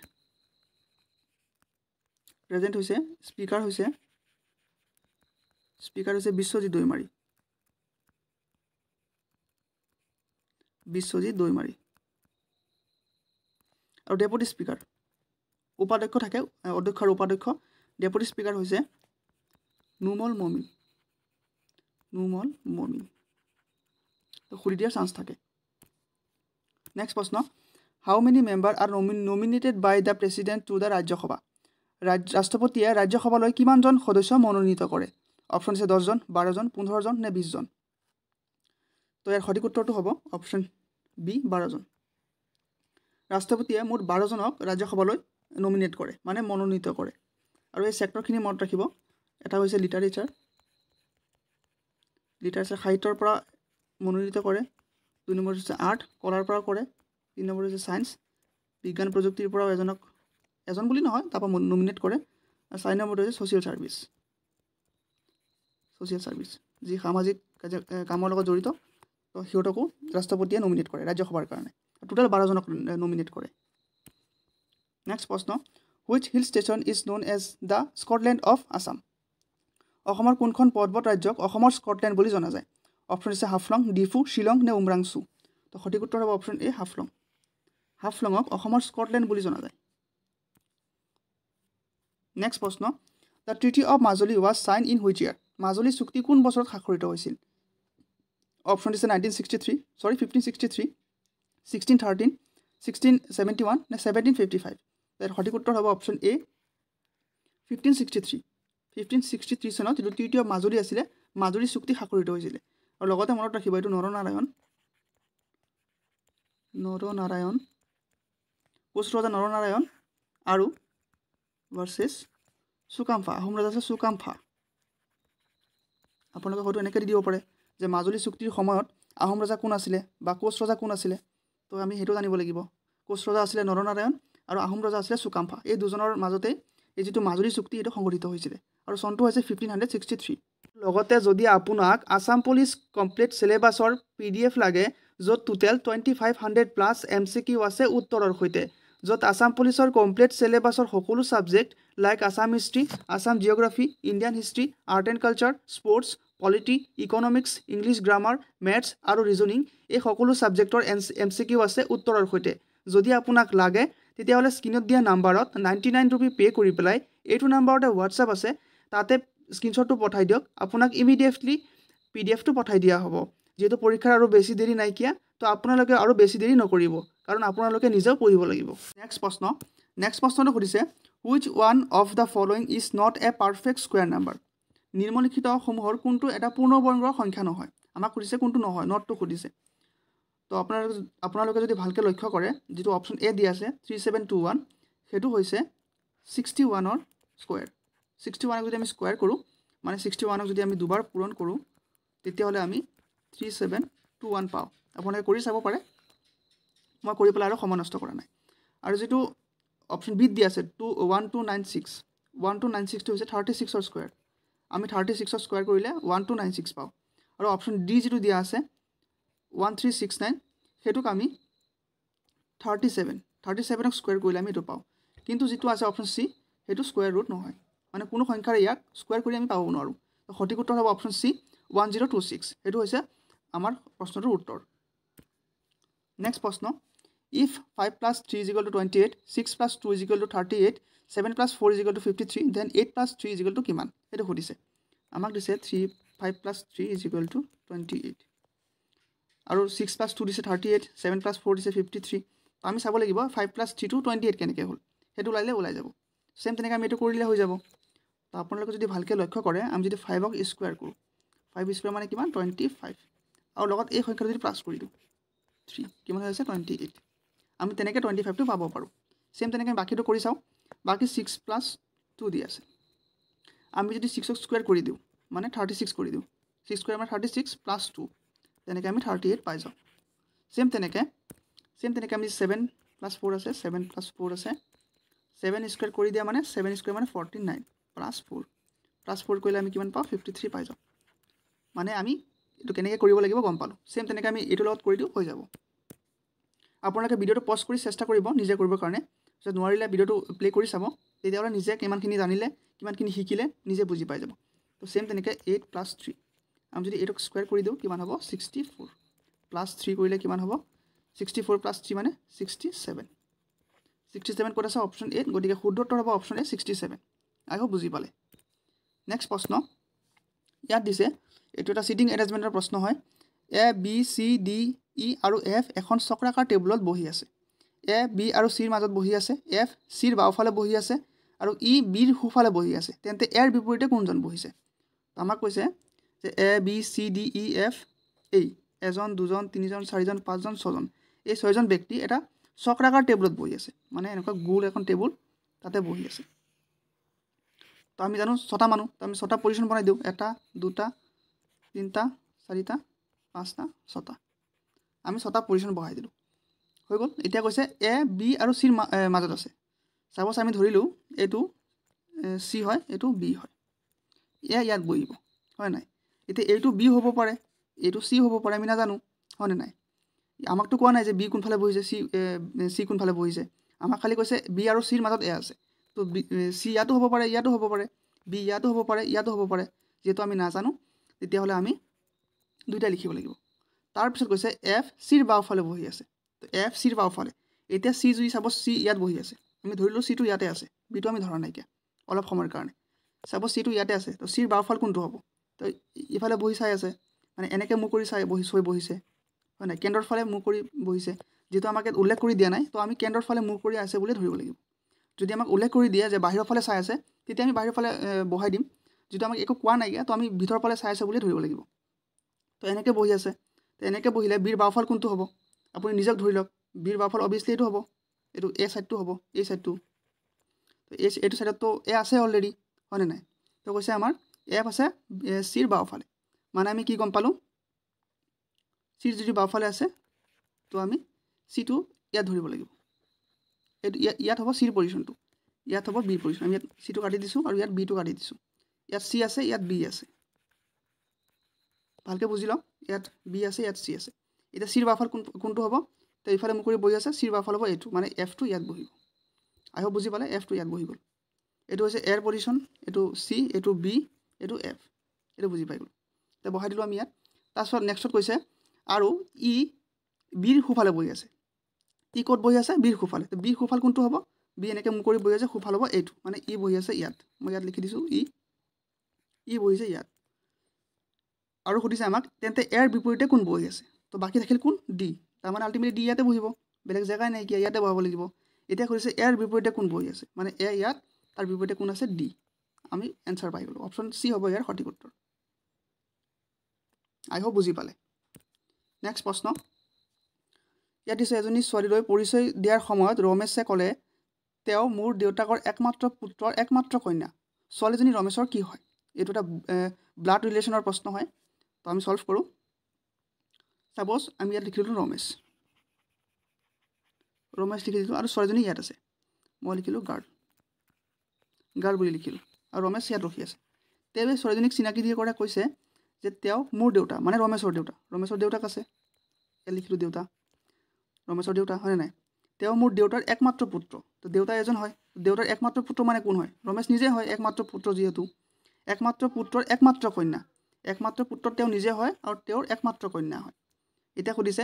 হৈছে স্পিকাৰ হৈছে বিশ্বজিৎ দৈমাৰী আৰু ডেপুটি স্পিকাৰ উপাধ্যক্ষ থাকে অধ্যক্ষ আৰু উপাধ্যক্ষ ডেপুটি স্পিকাৰ হৈছে নুমল মমিন তো খুলি দিয়াৰ চান্স থাকে নেক্সট প্ৰশ্ন how many member are nominated by the president to the Rajya Sabha ৰাষ্ট্ৰপতিয়ে ৰাজ্যসভালৈ কিমানজন সদস্য মনোনীত কৰে অপশ্যন আছে 10 জন 12 জন 15 জন নে 20 জন তো ইয়াৰ সঠিক উত্তৰটো হ'ব অপশ্যন বি 12 জন ৰাষ্ট্ৰপতিয়ে মুঠ 12 জনক ৰাজ্যসভালৈ নমিনেট কৰে মানে মনোনীত কৰে আৰু এই সেক্টৰখিনি মনত ৰাখিব এটা হৈছে লিটাৰেচাৰ সাহিত্যৰ পৰা মনোনীত কৰে 2 নম্বৰ হৈছে আৰ্ট কলাৰ পৰা কৰে 3 নম্বৰ হৈছে সায়েন্স বিজ্ঞান প্ৰযুক্তিৰ পৰা এজন বুলি নহয় তাৰপৰা নমিনেট কৰে আৰু 4 নম্বৰ হৈছে সোশ্যাল সাৰ্ভিস যি সামাজিক কামৰ লগত জড়িত তো হিয়তকো ৰাষ্ট্ৰপতিয়ে নমিনেট কৰে ৰাজ্যসভাৰ কাৰণে টোটাল 12 জনক নমিনেট কৰে নেক্সট প্ৰশ্ন which hill station is known as the Scotland of Assam অসমৰ কোনখন পৰ্বত ৰাজ্যক অসমৰ স্কটলেণ্ড বুলি জনা যায় অপশ্যন আছে হাফলং ডিফু শিলং নে উমৰাংচু তো সঠিক উত্তৰ হ'ব অপশ্যন এ হাফলঙক অসমৰ স্কটলেণ্ড বুলি জনা যায় নেক্সট প্ৰশ্ন the treaty of Majuli was sign in which year Majuli চুক্তি কোন বছৰত স্বাক্ষৰিত হৈছিল অপশ্যন আছে 1563 1613 1671 নে 1755 তাৰ সঠিক উত্তৰ হ'ব অপশ্যন এ 1563 চনত যিটো ট্ৰিটি অফ মাজুলী আছিলে মাজুলী চুক্তি স্বাক্ষৰিত হৈছিলে আৰু লগতে মনত ৰাখিব এইটো নৰনাৰায়ণ কোচ ৰজা নৰনাৰায়ণ আৰু ভাৰ্চেছ চুকাম্ফা আহোম ৰজা আছে চুকাম্ফা আপোনালোকে হয়তো এনেকৈ দিব পাৰে যে মাজুলী চুক্তিৰ সময়ত আহোম ৰজা কোন আছিলে বা কোচ ৰজা কোন আছিলে তো আমি সেইটো জানিব লাগিব কোচ ৰজা আছিলে নৰনাৰায়ণ আৰু আহোম ৰজা আছিলে চুকাম্ফা এই দুজনৰ মাজতে এই যিটো মাজুলী চুক্তি এইটো সংগঠিত হৈছিলে আৰু চনটো হৈছে 1563 লগতে যদি আপোনাক আসাম পুলিচ কমপ্লিট সিলেবাসৰ PDF লাগে য'ত টোটেল 2500 প্লাছ MCQ আছে উত্তৰৰ সৈতে য'ত আসাম পুলিচৰ কমপ্লিট সিলেবাসৰ সকলো subject like Assam history Assam geography Indian history art and culture sports polity, economics, English grammar, maths আৰু ৰিজনিং এই সকলো ছাবজেক্টৰ MCQ আছে উত্তৰৰ সৈতে। যদি আপোনাক লাগে তেতিয়াহ'লে স্ক্ৰীনত দিয়া নাম্বাৰত 99 रुपी পে' কৰি পেলাই এইটো নাম্বাৰতে হোৱাটছআপ আছে তাতে স্ক্ৰীনশ্বটটো পঠাই দিয়ক। আপোনাক ইমিডিয়েটলি PDF টো পঠাই দিয়া হ'ব। যেহেতু পৰীক্ষাৰ আৰু বেছি দেৰি নাইকিয়া তো আপোনালোকে আৰু বেছি দেৰি নকৰিব কাৰণ আপোনালোকে নিজেও পঢ়িব লাগিব। নেক্সট প্ৰশ্নটো সুধিছে which one of the following is not a perfect square number? নিম্নলিখিত সমূহৰ কোনটো এটা পূৰ্ণবৰ্গৰ সংখ্যা নহয়। আমাক সুধিছে কোনটো নহয়, নটটো সুধিছে। তো আপোনালোকে যদি ভালকৈ লক্ষ্য কৰে যেটো অপচন A দিয়া আছে 3721 হেতু হৈছে 61ৰ স্কয়াৰ। 61ক যদি আমি স্কয়াৰ কৰো মানে 61ক যদি আমি দুবাৰ পূৰণ কৰো তেতিয়াহলে আমি 3721 পাও। আপোনালোকে কৰি চাব পাৰে, মই কৰি পেলাই আৰু সময় নষ্ট কৰা নাই। আৰু যেটো অপচন বি দিয়া আছে 1296 1296 টো হৈছে 36ৰ স্কয়াৰ। আমি 36ৰ স্কয়াৰ কৰিলে 1296 পাও। আৰু অপচন ডি যেটো দিয়া আছে 1369 হেতুক আমি 37ক স্কয়াৰ কৰিলে আমি এটো পাও। কিন্তু যেটো আছে অপচন সি হেতু স্কয়াৰ ৰুট নহয়, মানে কোনো সংখ্যাৰ ইয়াক স্কয়াৰ কৰি আমি পাব নোৱাৰো। তো সঠিক উত্তৰ হ'ব অপচন সি 1026। হেতু হৈছে আমাৰ প্ৰশ্নটোৰ উত্তৰ। নেক্সট প্ৰশ্ন if 5 plus 3 is equal to 28, 6 plus 2 is equal to 38, 7 plus 4 is equal to 53, then 8 plus 3 is equal to কিমান? হেতু সুধিছে। আমাক দিছে 5 plus 3 is equal to 28 আৰু 6 plus 2 দিছে 38, 7 plus 4 দিছে 53। তো আমি চাব লাগিব 5 plus 3 to 28 কেনেকৈ হ'ল। হেতু ওলাই যাব। সেম তেনেকৈ আমি এটো কৰিলে হৈ যাব। তো আপোনালোকে যদি ভালকৈ লক্ষ্য কৰে আমি যদি 5ক স্কয়াৰ কৰো 5 স্কয়াৰ মানে কিমান 25 আৰু লগত এই সংখ্যাটো যদি প্লাস কৰি দিও 3 কিমান হৈছে 28। আমি তেনেকৈ 25 টো পাব পাৰো। সেম তেনেকৈ বাকিটো কৰি চাও। বাকি 6 plus 2 দি আছে। আমি যদি 6ক স্কয়াৰ কৰি দিও মানে 36 কৰি দিও 6 স্কয়াৰ মানে 36 plus 2 তেনেকৈ আমি 38 পাই যাও। সেম তেনেকৈ আমি 7 plus 4 আছে 7 plus 4 আছে 7 স্কয়াৰ কৰি দিয়া মানে 7 স্কয়াৰ মানে 49 plus 4 কৰিলে আমি কিমান পাও 53 পাই যাও। মানে আমি এটো কেনেকৈ কৰিব লাগিব গম পালো। সেম তেনেকৈ আমি এটো লগত কৰি দিও হৈ যাব। আপোনালোকে ভিডিওটো পজ কৰি চেষ্টা কৰিব নিজে কৰিবৰ কাৰণে। যদি নোৱাৰিলে ভিডিওটো প্লে কৰি চাব তেতিয়াহলে নিজে কিমানখিনি জানিলে কিমানখিনি শিকিলে নিজে বুজি পাই যাব। তো সেম তেনেকৈ 8 plus 3 আমি যদি 8ক স্কয়াৰ কৰি দিও কিমান হ'ব 64 plus 3 কৰিলে কিমান হ'ব 64 plus 3 মানে 67 ক'ত আছে অপচন 8 গতিকে শুদ্ধ উত্তৰ হ'ব অপচন এ 67। আই হোপ বুজি পালে। নেক্সট প্ৰশ্ন ইয়াত দিছে এটো এটা সিটিং এৰেঞ্জমেন্টৰ প্ৰশ্ন হয়। A B C D E আৰু এফ এখন চক্ৰাকাৰ টেবুলত বহি আছে। এ বি আৰু সিৰ মাজত বহি আছে, এফ সিৰ বাওফালে বহি আছে আৰু ই বিৰ সোফালে বহি আছে। তেন্তে এৰ বিপৰীতে কোনজন বহিছে? আমাক কৈছে যে A B C D E F এই এজন দুজন তিনিজন চাৰিজন পাঁচজন ছজন এই ছয়জন ব্যক্তি এটা চক্ৰাকাৰ টেবুলত বহি আছে। মানে এনেকুৱা গোল এখন টেবুল তাতে বহি আছে। তো আমি জানো ছটা মানুহ, তো আমি ছটা পজিশন বনাই দিও 1 2 3 4 5 6টা। আমি ছটা পজিশন বহাই দিলো হৈ গল। এতিয়া কৈছে এ বি আৰু সিৰ মাজত আছে। সাপোজ আমি ধৰিলো এটো সি হয় এটো বি হয়। ইয়াত বহিব হয় নাই। এতিয়া এইটো বি হ'ব পাৰে এইটো সি হ'ব পাৰে আমি নাজানো হয় নাই। আমাকতো কোৱা নাই যে বি কোনফালে বহিছে সি কোনফালে বহিছে। আমাক খালি কৈছে বি আৰু সিৰ মাজত এ আছে। তো সি ইয়াতো হ'ব পাৰে ইয়াতো হ'ব পাৰে, বি ইয়াতো হ'ব পাৰে ইয়াতো হ'ব পাৰে। যেহেতু আমি নাজানো তেতিয়াহলে আমি দুইটা লিখিব লাগিব। তাৰ পিছত কৈছে এফ সিৰ বাওফালে বহি আছে। তো এফ সিৰ বাওফালে এতিয়া সি যদি সাপোজ সি ইয়াত বহি আছে আমি ধৰিলো সি টো ইয়াতে আছে, বি টো আমি ধৰা নাই কিয়া অলপ সময়ৰ কাৰণে। সাপোজ সি টো ইয়াতে আছে তো সিৰ বাওফাল কোনটো হ'ব? তো ইফালে বহি চাই আছে মানে এনেকৈ মুখ কৰি চাই বহিছে হয় নাই। কেন্দ্ৰৰ ফালে মুখ কৰি বহিছে। যেহেতু আমাক উল্লেখ কৰি দিয়া নাই তো আমি কেন্দ্ৰৰ ফালে মুখ কৰি আছে বুলি ধৰিব লাগিব। যদি আমাক উল্লেখ কৰি দিয়ে যে বাহিৰৰ ফালে চাই আছে তেতিয়া আমি বাহিৰৰ ফালে বহাই দিম। যদি আমাক একো কোৱা নাই তো আমি ভিতৰৰ ফালে চাই আছে বুলি ধৰিব লাগিব। তো এনেকৈ বহি আছে। তো এনেকৈ বহিলে বিৰ বাওফাল কোনটো হ'ব আপুনি নিজক ধৰি লওক। বিৰ বাওফাল অবভিয়াসলি এইটো হ'ব, এইটো এ সাইডটো হ'ব এই সাইডটো। তো এইটো সাইডত তো এ আছে অলৰেডি হয় নাই। তো কৈছে আমাৰ এফ আছে সিৰ বাওফালে। মানে আমি কি গম পালো সিৰ যদি বাওফালে আছে তো আমি সিটো ইয়াত ধৰিব লাগিব। এইটো ইয়াত হ'ব সিৰ পজিশনটো, ইয়াত হ'ব বিৰ পজিশন। আমি ইয়াত সিটো কাটি দিছো আৰু ইয়াত বিটো কাটি দিছো। ইয়াত সি আছে ইয়াত বি আছে। ভালকৈ বুজি লওক ইয়াত বি আছে ইয়াত সি আছে। এটা সিৰ বাওফাল কোনটো হ'ব? তো ইফালে মুখ কৰি বহি আছে সিৰ বাওফাল হ'ব এইটো মানে এফ টো ইয়াত বহিব। আই হোপ বুজি পালে এফ টো ইয়াত বহি গ'ল। এইটো হৈছে এৰ পজিশন, এইটো সি এইটো বি এইটো এফ। এইটো বুজি পাই গ'ল। তো বহাই দিলোঁ আমি ইয়াত তাৰপিছত নেক্সটত কৈছে আৰু ই বিৰ সোঁফালে বহি আছে ই ক'ত বহি আছে বিৰ সোঁফালে তো বিৰ সোঁফাল কোনটো হ'ব বি এনেকৈ মুখ কৰি বহি আছে সোঁফাল হ'ব এইটো মানে ই বহি আছে ইয়াত মই ইয়াত লিখি দিছোঁ ই বহিছে ইয়াত আৰু সুধিছে আমাক তেন্তে এৰ বিপৰীতে কোন বহি আছে তো বাকী থাকিল কোন ডি তাৰমানে আল্টিমেটলি ডি ইয়াতে বহিব বেলেগ জেগাই নাইকিয়া ইয়াতে বহাব লাগিব এতিয়া সুধিছে এৰ বিপৰীতে কোন বহি আছে মানে এ ইয়াত তাৰ বিপৰীতে কোন আছে ডি আমি এনচাৰ পাই গ'লোঁ অপশ্যন চি হ'ব ইয়াৰ সঠিক উত্তৰ আই হোপ বুজি পালে নেক্সট প্ৰশ্ন ইয়াত দিছে এজনী ছোৱালীলৈ পৰিচয় দিয়াৰ সময়ত ৰমেশে ক'লে তেওঁ মোৰ দেউতাকৰ একমাত্ৰ পুত্ৰৰ একমাত্ৰ কন্যা ছোৱালীজনী ৰমেশৰ কি হয় এইটো এটা ব্লাড ৰিলেশ্যনৰ প্ৰশ্ন হয় তো আমি সলভ কৰোঁ সাপোজ আমি ইয়াত লিখি দিলোঁ ৰমেশ লিখি দিলোঁ আৰু ছোৱালীজনী ইয়াত আছে মই লিখিলোঁ গাৰ্ল বুলি লিখিলোঁ আৰু ৰমেশ ইয়াত ৰখি আছে তেওঁ এই ছোৱালীজনীক চিনাকি দি কৰা কৈছে যে তেওঁ মোৰ দেউতা মানে ৰমেশৰ দেউতাক আছে ইয়াত লিখিলোঁ দেউতা ৰমেশৰ দেউতা হয়নে নাই তেওঁ মোৰ দেউতাৰ একমাত্ৰ পুত্ৰ তো দেউতা এজন হয় দেউতাৰ একমাত্ৰ পুত্ৰ মানে কোন হয় ৰমেশ নিজে হয় একমাত্ৰ পুত্ৰ যিহেতু একমাত্ৰ পুত্ৰৰ একমাত্ৰ কন্যা একমাত্ৰ পুত্ৰ তেওঁ নিজে হয় আৰু তেওঁৰ একমাত্ৰ কন্যা হয় এতিয়া সুধিছে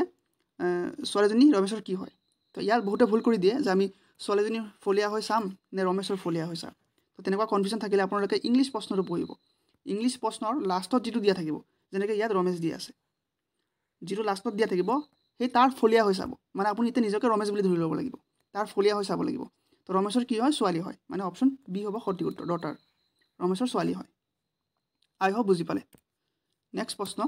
ছোৱালীজনী ৰমেশৰ কি হয় তো ইয়াত বহুতে ভুল কৰি দিয়ে যে আমি ছোৱালীজনী ফলীয়া হৈ চাম নে ৰমেশৰ ফলীয়া হৈ চাম তো তেনেকুৱা কনফিউজন থাকিলে আপোনালোকে ইংলিছ প্ৰশ্নটো পঢ়িব ইংলিছ প্ৰশ্নৰ লাষ্টত যিটো দিয়া থাকিব যেনেকৈ ইয়াত ৰমেশ দিয়া আছে যিটো লাষ্টত দিয়া থাকিব সেই তাৰ ফলীয়া হৈ চাব মানে আপুনি এতিয়া নিজকে ৰমেশ বুলি ধৰি ল'ব লাগিব তাৰ ফলীয়া হৈ চাব লাগিব তো ৰমেশৰ কি হয় ছোৱালী হয় মানে অপশ্যন বি হ'ব সঠিক উত্তৰ ডটাৰ ৰমেশৰ ছোৱালী হয় আই হোপ বুজি পালে নেক্সট প্ৰশ্ন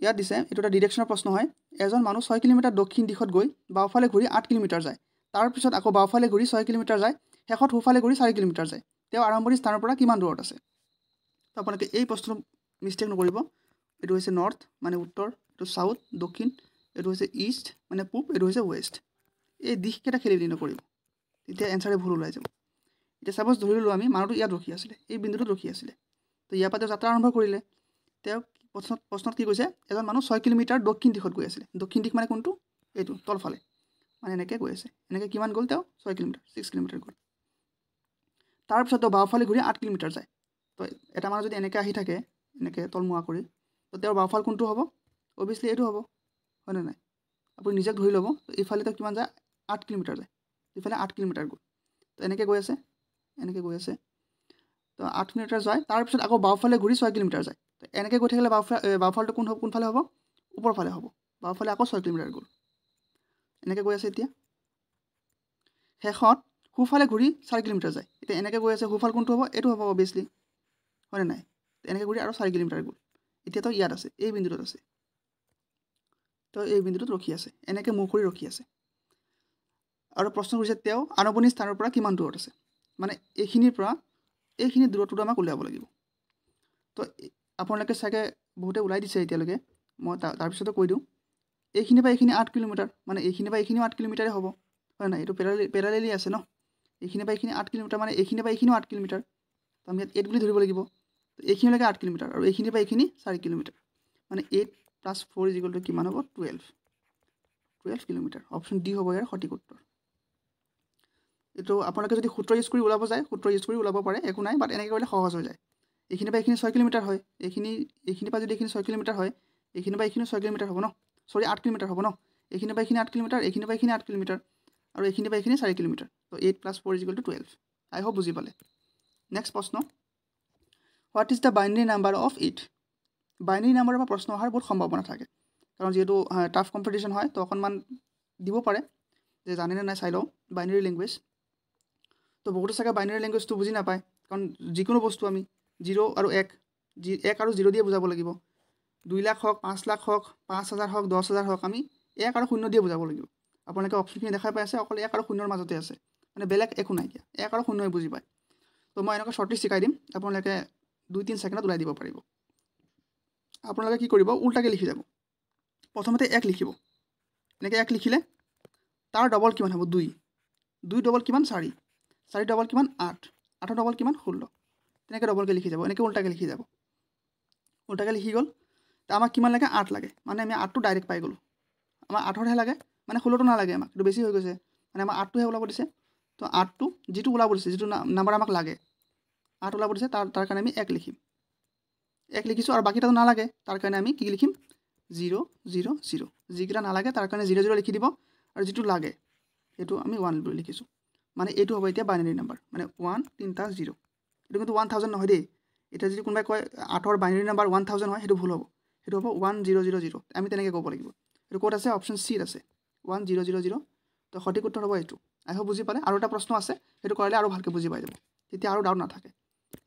ইয়াত দিছে এইটো এটা ডিৰেকশ্যনৰ প্ৰশ্ন হয় এজন মানুহ 6 কিলোমিটাৰ দক্ষিণ দিশত গৈ বাওঁফালে ঘূৰি 8 কিলোমিটাৰ যায় তাৰপিছত আকৌ বাওঁফালে ঘূৰি 6 কিলোমিটাৰ যায় শেষত সোঁফালে ঘূৰি 4 কিলোমিটাৰ যায় তেওঁ আৰম্ভণিৰ স্থানৰ পৰা কিমান দূৰত আছে তো আপোনালোকে এই প্ৰশ্নটো মিষ্টেক নকৰিব এইটো হৈছে নৰ্থ মানে উত্তৰ এইটো চাউথ দক্ষিণ এইটো হৈছে ইষ্ট মানে পূব এইটো হৈছে ৱেষ্ট এই দিশকেইটা খেলি মেলি নকৰিব তেতিয়া এনচাৰে ভুল ওলাই যাব এতিয়া চাপ'জ ধৰি ল'লোঁ আমি মানুহটো ইয়াত ৰখি আছিলে এই বিন্দুটোত ৰখি আছিলে তো ইয়াৰ পৰা তেওঁ যাত্ৰা আৰম্ভ কৰিলে তেওঁ প্ৰশ্নত কি কৈছে এজন মানুহ 6 কিলোমিটাৰ দক্ষিণ দিশত গৈ আছিলে দক্ষিণ দিশ মানে কোনটো এইটো তলফালে মানে এনেকৈ গৈ আছে এনেকৈ কিমান গ'ল তেওঁ 6 কিলোমিটাৰ 6 কিলোমিটাৰ গ'ল তাৰপিছত তেওঁ বাওঁফালে ঘূৰি 8 কিলোমিটাৰ যায় তো এটা মানুহ যদি এনেকৈ আহি থাকে এনেকৈ তলমুৱা কৰি তো তেওঁৰ বাওঁফাল কোনটো হ'ব অভিয়াছলি এইটো হ'ব হয়নে নাই আপুনি নিজক ধৰি ল'ব তো এইফালে তেওঁ কিমান যায় 8 কিলোমিটাৰ যায় ইফালে 8 কিলোমিটাৰ গ'ল তো এনেকৈ গৈ আছে তো 8 কিলোমিটাৰ যায় তাৰপিছত আকৌ বাওঁফালে ঘূৰি 6 কিলোমিটাৰ যায় তো এনেকৈ গৈ থাকিলে বাওঁফালটো কোনফালে হ'ব ওপৰফালে হ'ব বাওঁফালে আকৌ 6 কিলোমিটাৰ গ'ল এনেকৈ গৈ আছে এতিয়া শেষত সোঁফালে ঘূৰি 4 কিলোমিটাৰ যায় এতিয়া এনেকৈ গৈ আছে সোঁফাল কোনটো হ'ব এইটো হ'ব অভিয়াছলি হয়নে নাই এনেকৈ ঘূৰি আৰু 4 কিলোমিটাৰ গ'ল এতিয়াতো ইয়াত আছে এই বিন্দুটোত আছে তো এই বিন্দুটোত ৰখি আছে এনেকৈ মুখ কৰি ৰখি আছে আৰু প্ৰশ্ন কৰিছে তেওঁ আৰম্ভণিৰ স্থানৰ পৰা কিমান দূৰত আছে মানে এইখিনিৰ পৰা এইখিনি দূৰত্বটো আমাক উলিয়াব লাগিব তো আপোনালোকে চাগে বহুতে ওলাই দিছে এতিয়ালৈকে মই তাৰপিছতো কৈ দিওঁ এইখিনি পৰা এইখিনি 8 কিলোমিটাৰ মানে এইখিনি পৰা এইখিনিও 8 কিলোমিটাৰে হ'ব হয় নাই এইটো পেৰালেলি আছে ন এইখিনি পৰা এইখিনি 8 কিলোমিটাৰ মানে এইখিনি পৰা এইখিনিও 8 কিলোমিটাৰ তো আমি ইয়াত 8 বুলি ধৰিব লাগিব তো এইখিনিলৈকে 8 কিলোমিটাৰ আৰু এইখিনি পৰা এইখিনি 4 কিলোমিটাৰ মানে 8 + 4 = কিমান হ'ব 12 কিলোমিটাৰ অপশ্যন ডি হ'ব ইয়াৰ সঠিক উত্তৰ এইটো আপোনালোকে যদি সূত্ৰ ইউজ কৰি ওলাব যায় সূত্ৰ ইউজ কৰি ওলাব পাৰে একো নাই বাট এনেকৈ কৰিলে সহজ হৈ যায় এইখিনি পৰা এইখিনি 6 কিলোমিটাৰ হয় এইখিনি পৰা যদি এইখিনি 6 কিলোমিটাৰ হয় এইখিনি পৰা এইখিনি 6 কিলোমিটাৰ হ'ব ন 8 কিলোমিটাৰ হ'ব ন এইখিনি পৰা এইখিনি 8 কিলোমিটাৰ এইখিনি পৰা এইখিনি 8 কিলোমিটাৰ আৰু এইখিনি পৰা এইখিনি 4 কিলোমিটাৰ তো 8 + 4 = 12 আই হোপ বুজি পালে নেক্সট প্ৰশ্ন what is the binary number of it binary নাম্বাৰৰ পৰা প্ৰশ্ন অহাৰ বহুত সম্ভাৱনা থাকে কাৰণ যিহেতু টাফ কম্পিটিশ্যন হয় তো অকণমান দিব পাৰে যে জানেনে নাই চাই লওঁ বাইনেৰী লেংগুৱেজ তো বহুতো চাগে বাইনেৰী লেংগুৱেজটো বুজি নাপায় কাৰণ যিকোনো বস্তু আমি 0 আৰু 1 আৰু 0 দিয়ে বুজাব লাগিব 2 লাখ হওক 5 লাখ হওক 5,000 হওক 10,000 হওক আমি 1 আৰু 0 দিয়ে বুজাব লাগিব আপোনালোকে অপশ্যনখিনি দেখাই পাই আছে অকল 1 আৰু 0ৰ মাজতে আছে মানে বেলেগ একো নাইকিয়া 1 আৰু 0 বুজি পায় তো মই এনেকুৱা শ্বৰ্টলিষ্ট শিকাই দিম আপোনালোকে 2-3 ছেকেণ্ডত ওলাই দিব পাৰিব আপোনালোকে কি কৰিব উল্টাকৈ লিখি যাব প্ৰথমতে 1 লিখিব এনেকৈ 1 লিখিলে তাৰ ডবল কিমান হ'ব 2 ডবল কিমান 4 ডবল কিমান 8 ডবল কিমান 16 তেনেকৈ ডবলকৈ লিখি যাব এনেকৈ উল্টাকৈ লিখি যাব উল্টাকৈ লিখি গ'ল তো আমাক কিমান লাগে 8 লাগে মানে আমি 8টো ডাইৰেক্ট পাই গ'লোঁ আমাৰ 8ৰহে লাগে মানে 16টো নালাগে আমাক এইটো বেছি হৈ গৈছে মানে আমাৰ 8টোহে ওলাব দিছে তো 8টো যিটো ওলাব দিছে যিটো নাম্বাৰ আমাক লাগে 8 ওলাব দিছে তাৰ কাৰণে আমি 1 লিখিম 1 লিখিছোঁ আৰু বাকীটো নালাগে তাৰ কাৰণে আমি কি লিখিম 0 0 0 যিকেইটা নালাগে তাৰ কাৰণে 0 0 লিখি দিব আৰু যিটো লাগে সেইটো আমি 1 বুলি লিখিছোঁ মানে এইটো হ'ব এতিয়া বাইনাৰী নাম্বাৰ মানে 1 তিনিটা 0 এইটো কিন্তু 1000 নহয় দেই এতিয়া যদি কোনোবাই কয় 8ৰ বাইনাৰী নাম্বাৰ 1000 হয় সেইটো ভুল হ'ব সেইটো হ'ব 1000 আমি তেনেকৈ ক'ব লাগিব এইটো ক'ত আছে অপশ্যন চি আছে 1000 তো সঠিক উত্তৰ হ'ব এইটো আই হোপ বুজি পালে আৰু এটা প্ৰশ্ন আছে সেইটো কৰিলে আৰু ভালকৈ বুজি পাই যাব তেতিয়া আৰু ডাউট নাথাকে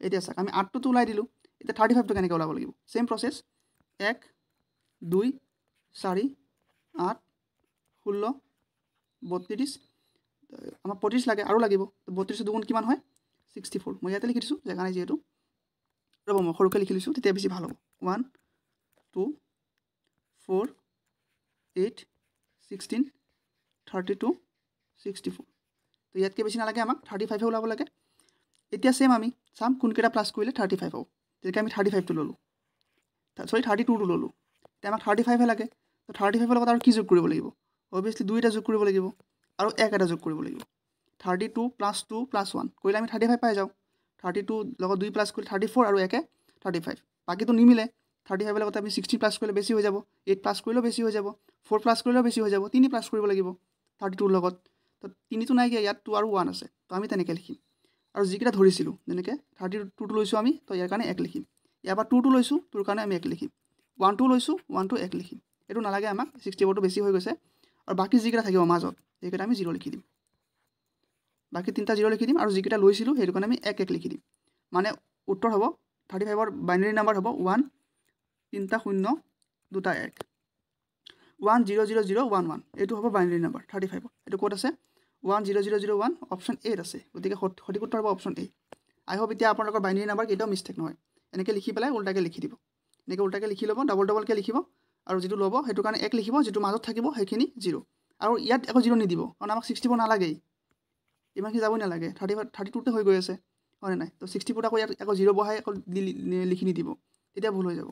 এতিয়া চাওক আমি 8টো ওলাই দিলোঁ এতিয়া 35টো কেনেকৈ ওলাব লাগিব সেম প্ৰচেছ 1 2 4 8 16 32 আমাক 35 লাগে আৰু লাগিব 32 দুগুণ কিমান হয় 64 মই ইয়াতে লিখি দিছোঁ জেগা নাই যিহেতু ৰ'ব মই সৰুকৈ লিখি লৈছোঁ তেতিয়া বেছি ভাল হ'ব 1 2 4 8 16 32 64 তো ইয়াতকৈ বেছি নালাগে আমাক 35 ওলাব লাগে এতিয়া সেম আমি চাম কোনকেইটা প্লাছ কৰিলে 35 হ'ব তেতিয়া আমি 35টো ল'লোঁ সৰি 32টো ল'লোঁ এতিয়া আমাক 35 লাগে তো 35ৰ লগত আৰু কি যোগ কৰিব লাগিব অবভিয়াছলি 2 এটা যোগ কৰিব লাগিব আৰু 1 এটা যোগ কৰিব লাগিব 32 + 2 + 1 কৰিলে আমি 35 পাই যাওঁ 32 লগত 2 প্লাছ কৰিলে 34 আৰু 1 35 বাকীটো নিমিলে 35 লগত আমি 16 প্লাছ কৰিলে বেছি হৈ যাব 8 প্লাছ কৰিলেও বেছি হৈ যাব 4 প্লাছ কৰিলেও বেছি হৈ যাব 3 প্লাছ কৰিব লাগিব 32ৰ লগত তো 3টো নাইকিয়া ইয়াত 2 আৰু 1 আছে তো আমি তেনেকৈ লিখিম আৰু যিকেইটা ধৰিছিলোঁ যেনেকৈ 32টো লৈছোঁ আমি তো ইয়াৰ কাৰণে 1 লিখিম ইয়াৰ পৰা 2টো লৈছোঁ 2ৰ কাৰণে আমি 1 লিখিম 1টো লৈছোঁ 1টো 1 লিখিম এইটো নালাগে আমাক 64টো বেছি হৈ গৈছে আৰু বাকী যিকেইটা থাকিব মাজত সেইকেইটা আমি 0 লিখি দিম বাকী 3টা 0 লিখি দিম আৰু যিকেইটা লৈছিলোঁ সেইটো কাৰণে আমি 1 1 লিখি দিম মানে উত্তৰ হ'ব 35ৰ বাইনাৰী নাম্বাৰ হ'ব 1 3টা 0 2টা 1 100011 এইটো হ'ব বাইনাৰী নাম্বাৰ 35 এইটো ক'ত আছে 10001 অপশ্যন এ আছে গতিকে সঠিক উত্তৰ হ'ব অপশ্যন এ আই হোপ এতিয়া আপোনালোকৰ বাইনাৰী নাম্বাৰ কেতিয়াও মিষ্টেক নহয় এনেকৈ লিখি পেলাই উল্টাকৈ লিখি দিব এনেকৈ উল্টাকৈ লিখি ল'ব ডাবলকৈ লিখিব আৰু যিটো ল'ব সেইটো কাৰণে 1 লিখিব যিটো মাজত থাকিব সেইখিনি 0 আৰু ইয়াত একো 0 নিদিব কাৰণ আমাক 64 নালাগেই ইমানখিনি যাবই নালাগে 32তে হৈ গৈ আছে হয়নে নাই তো 64 আকৌ ইয়াত আকৌ 0 বহাই আকৌ লিখি নিদিব তেতিয়া ভুল হৈ যাব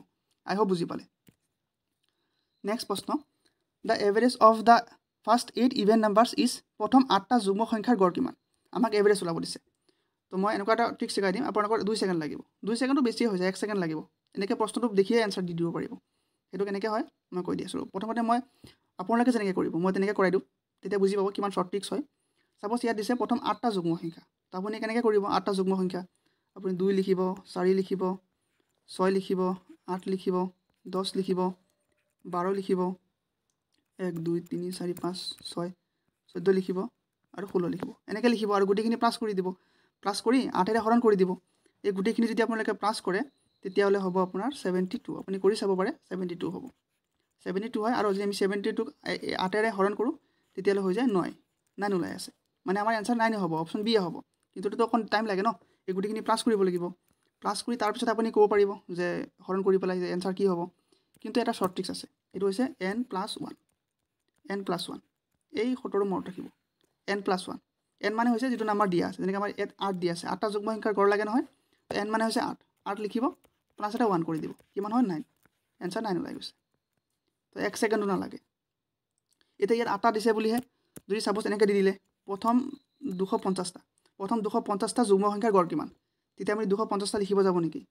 আই হোপ বুজি পালে নেক্সট প্ৰশ্ন the average of the first 8 even numbers is প্ৰথম 8টা যুগ্ম সংখ্যাৰ গড় কিমান আমাক এভাৰেজ ওলাব দিছে তো মই এনেকুৱা এটা ট্ৰিক শিকাই দিম আপোনালোকৰ 2 ছেকেণ্ড লাগিব 2 ছেকেণ্ডটো বেছি হৈ যায় 1 ছেকেণ্ড লাগিব এনেকৈ প্ৰশ্নটো দেখিয়ে এনচাৰ দি দিব পাৰিব সেইটো কেনেকৈ হয় মই কৈ দি আছোঁ প্ৰথমতে মই আপোনালোকে যেনেকৈ কৰিব মই তেনেকৈ কৰাই দিওঁ তেতিয়া বুজি পাব কিমান শ্বৰ্ট ট্ৰিক্স হয় সাপোজ ইয়াত দিছে প্ৰথম 8টা যুগ্ম সংখ্যা তো আপুনি কেনেকৈ কৰিব 8টা যুগ্ম সংখ্যা আপুনি 2 লিখিব 4 লিখিব 6 লিখিব 8 লিখিব 10 লিখিব 12 লিখিব 1 2 3 4 5 6 14 লিখিব আৰু 16 লিখিব এনেকৈ লিখিব আৰু গোটেইখিনি প্লাছ কৰি দিব প্লাছ কৰি 8ৰে হৰণ কৰি দিব এই গোটেইখিনি যদি আপোনালোকে প্লাছ কৰে তেতিয়াহ'লে হ'ব আপোনাৰ 72 আপুনি কৰি চাব পাৰে 72 হ'ব 72 হয় আৰু যদি আমি 72ক 8ৰে হৰণ কৰোঁ তেতিয়াহ'লে হৈ যায় 9 ওলাই আছে মানে আমাৰ এনচাৰ 9 হ'ব অপশ্যন বি হ'ব কিন্তু এইটোতো অকণ টাইম লাগে ন এই গোটেইখিনি প্লাছ কৰিব লাগিব প্লাছ কৰি তাৰপিছত আপুনি ক'ব পাৰিব যে হৰণ কৰি পেলাই যে এনচাৰ কি হ'ব কিন্তু এটা শ্বৰ্ট ট্ৰিক্স আছে এইটো হৈছে n+1 এই 17 মনত ৰাখিব n+1 n মানে হৈছে যিটো নাম্বাৰ দিয়া আছে যেনেকৈ আমাৰ ইয়াত 8 দিয়া আছে 8টা যুগ্ম সংখ্যাৰ গড় লাগে নহয় n মানে হৈছে 8 লিখিব প্লাছ এটা 1 কৰি দিব কিমান হয় 9 এনচাৰ 9 ওলাই গৈছে তো 1 ছেকেণ্ডো নালাগে এতিয়া ইয়াত 8টা দিছে বুলিহে যদি সাপোজ এনেকৈ দি দিলে প্ৰথম 250টা যুগ্ম সংখ্যাৰ গড় কিমান তেতিয়া আমি 250টা লিখিব যাব নেকি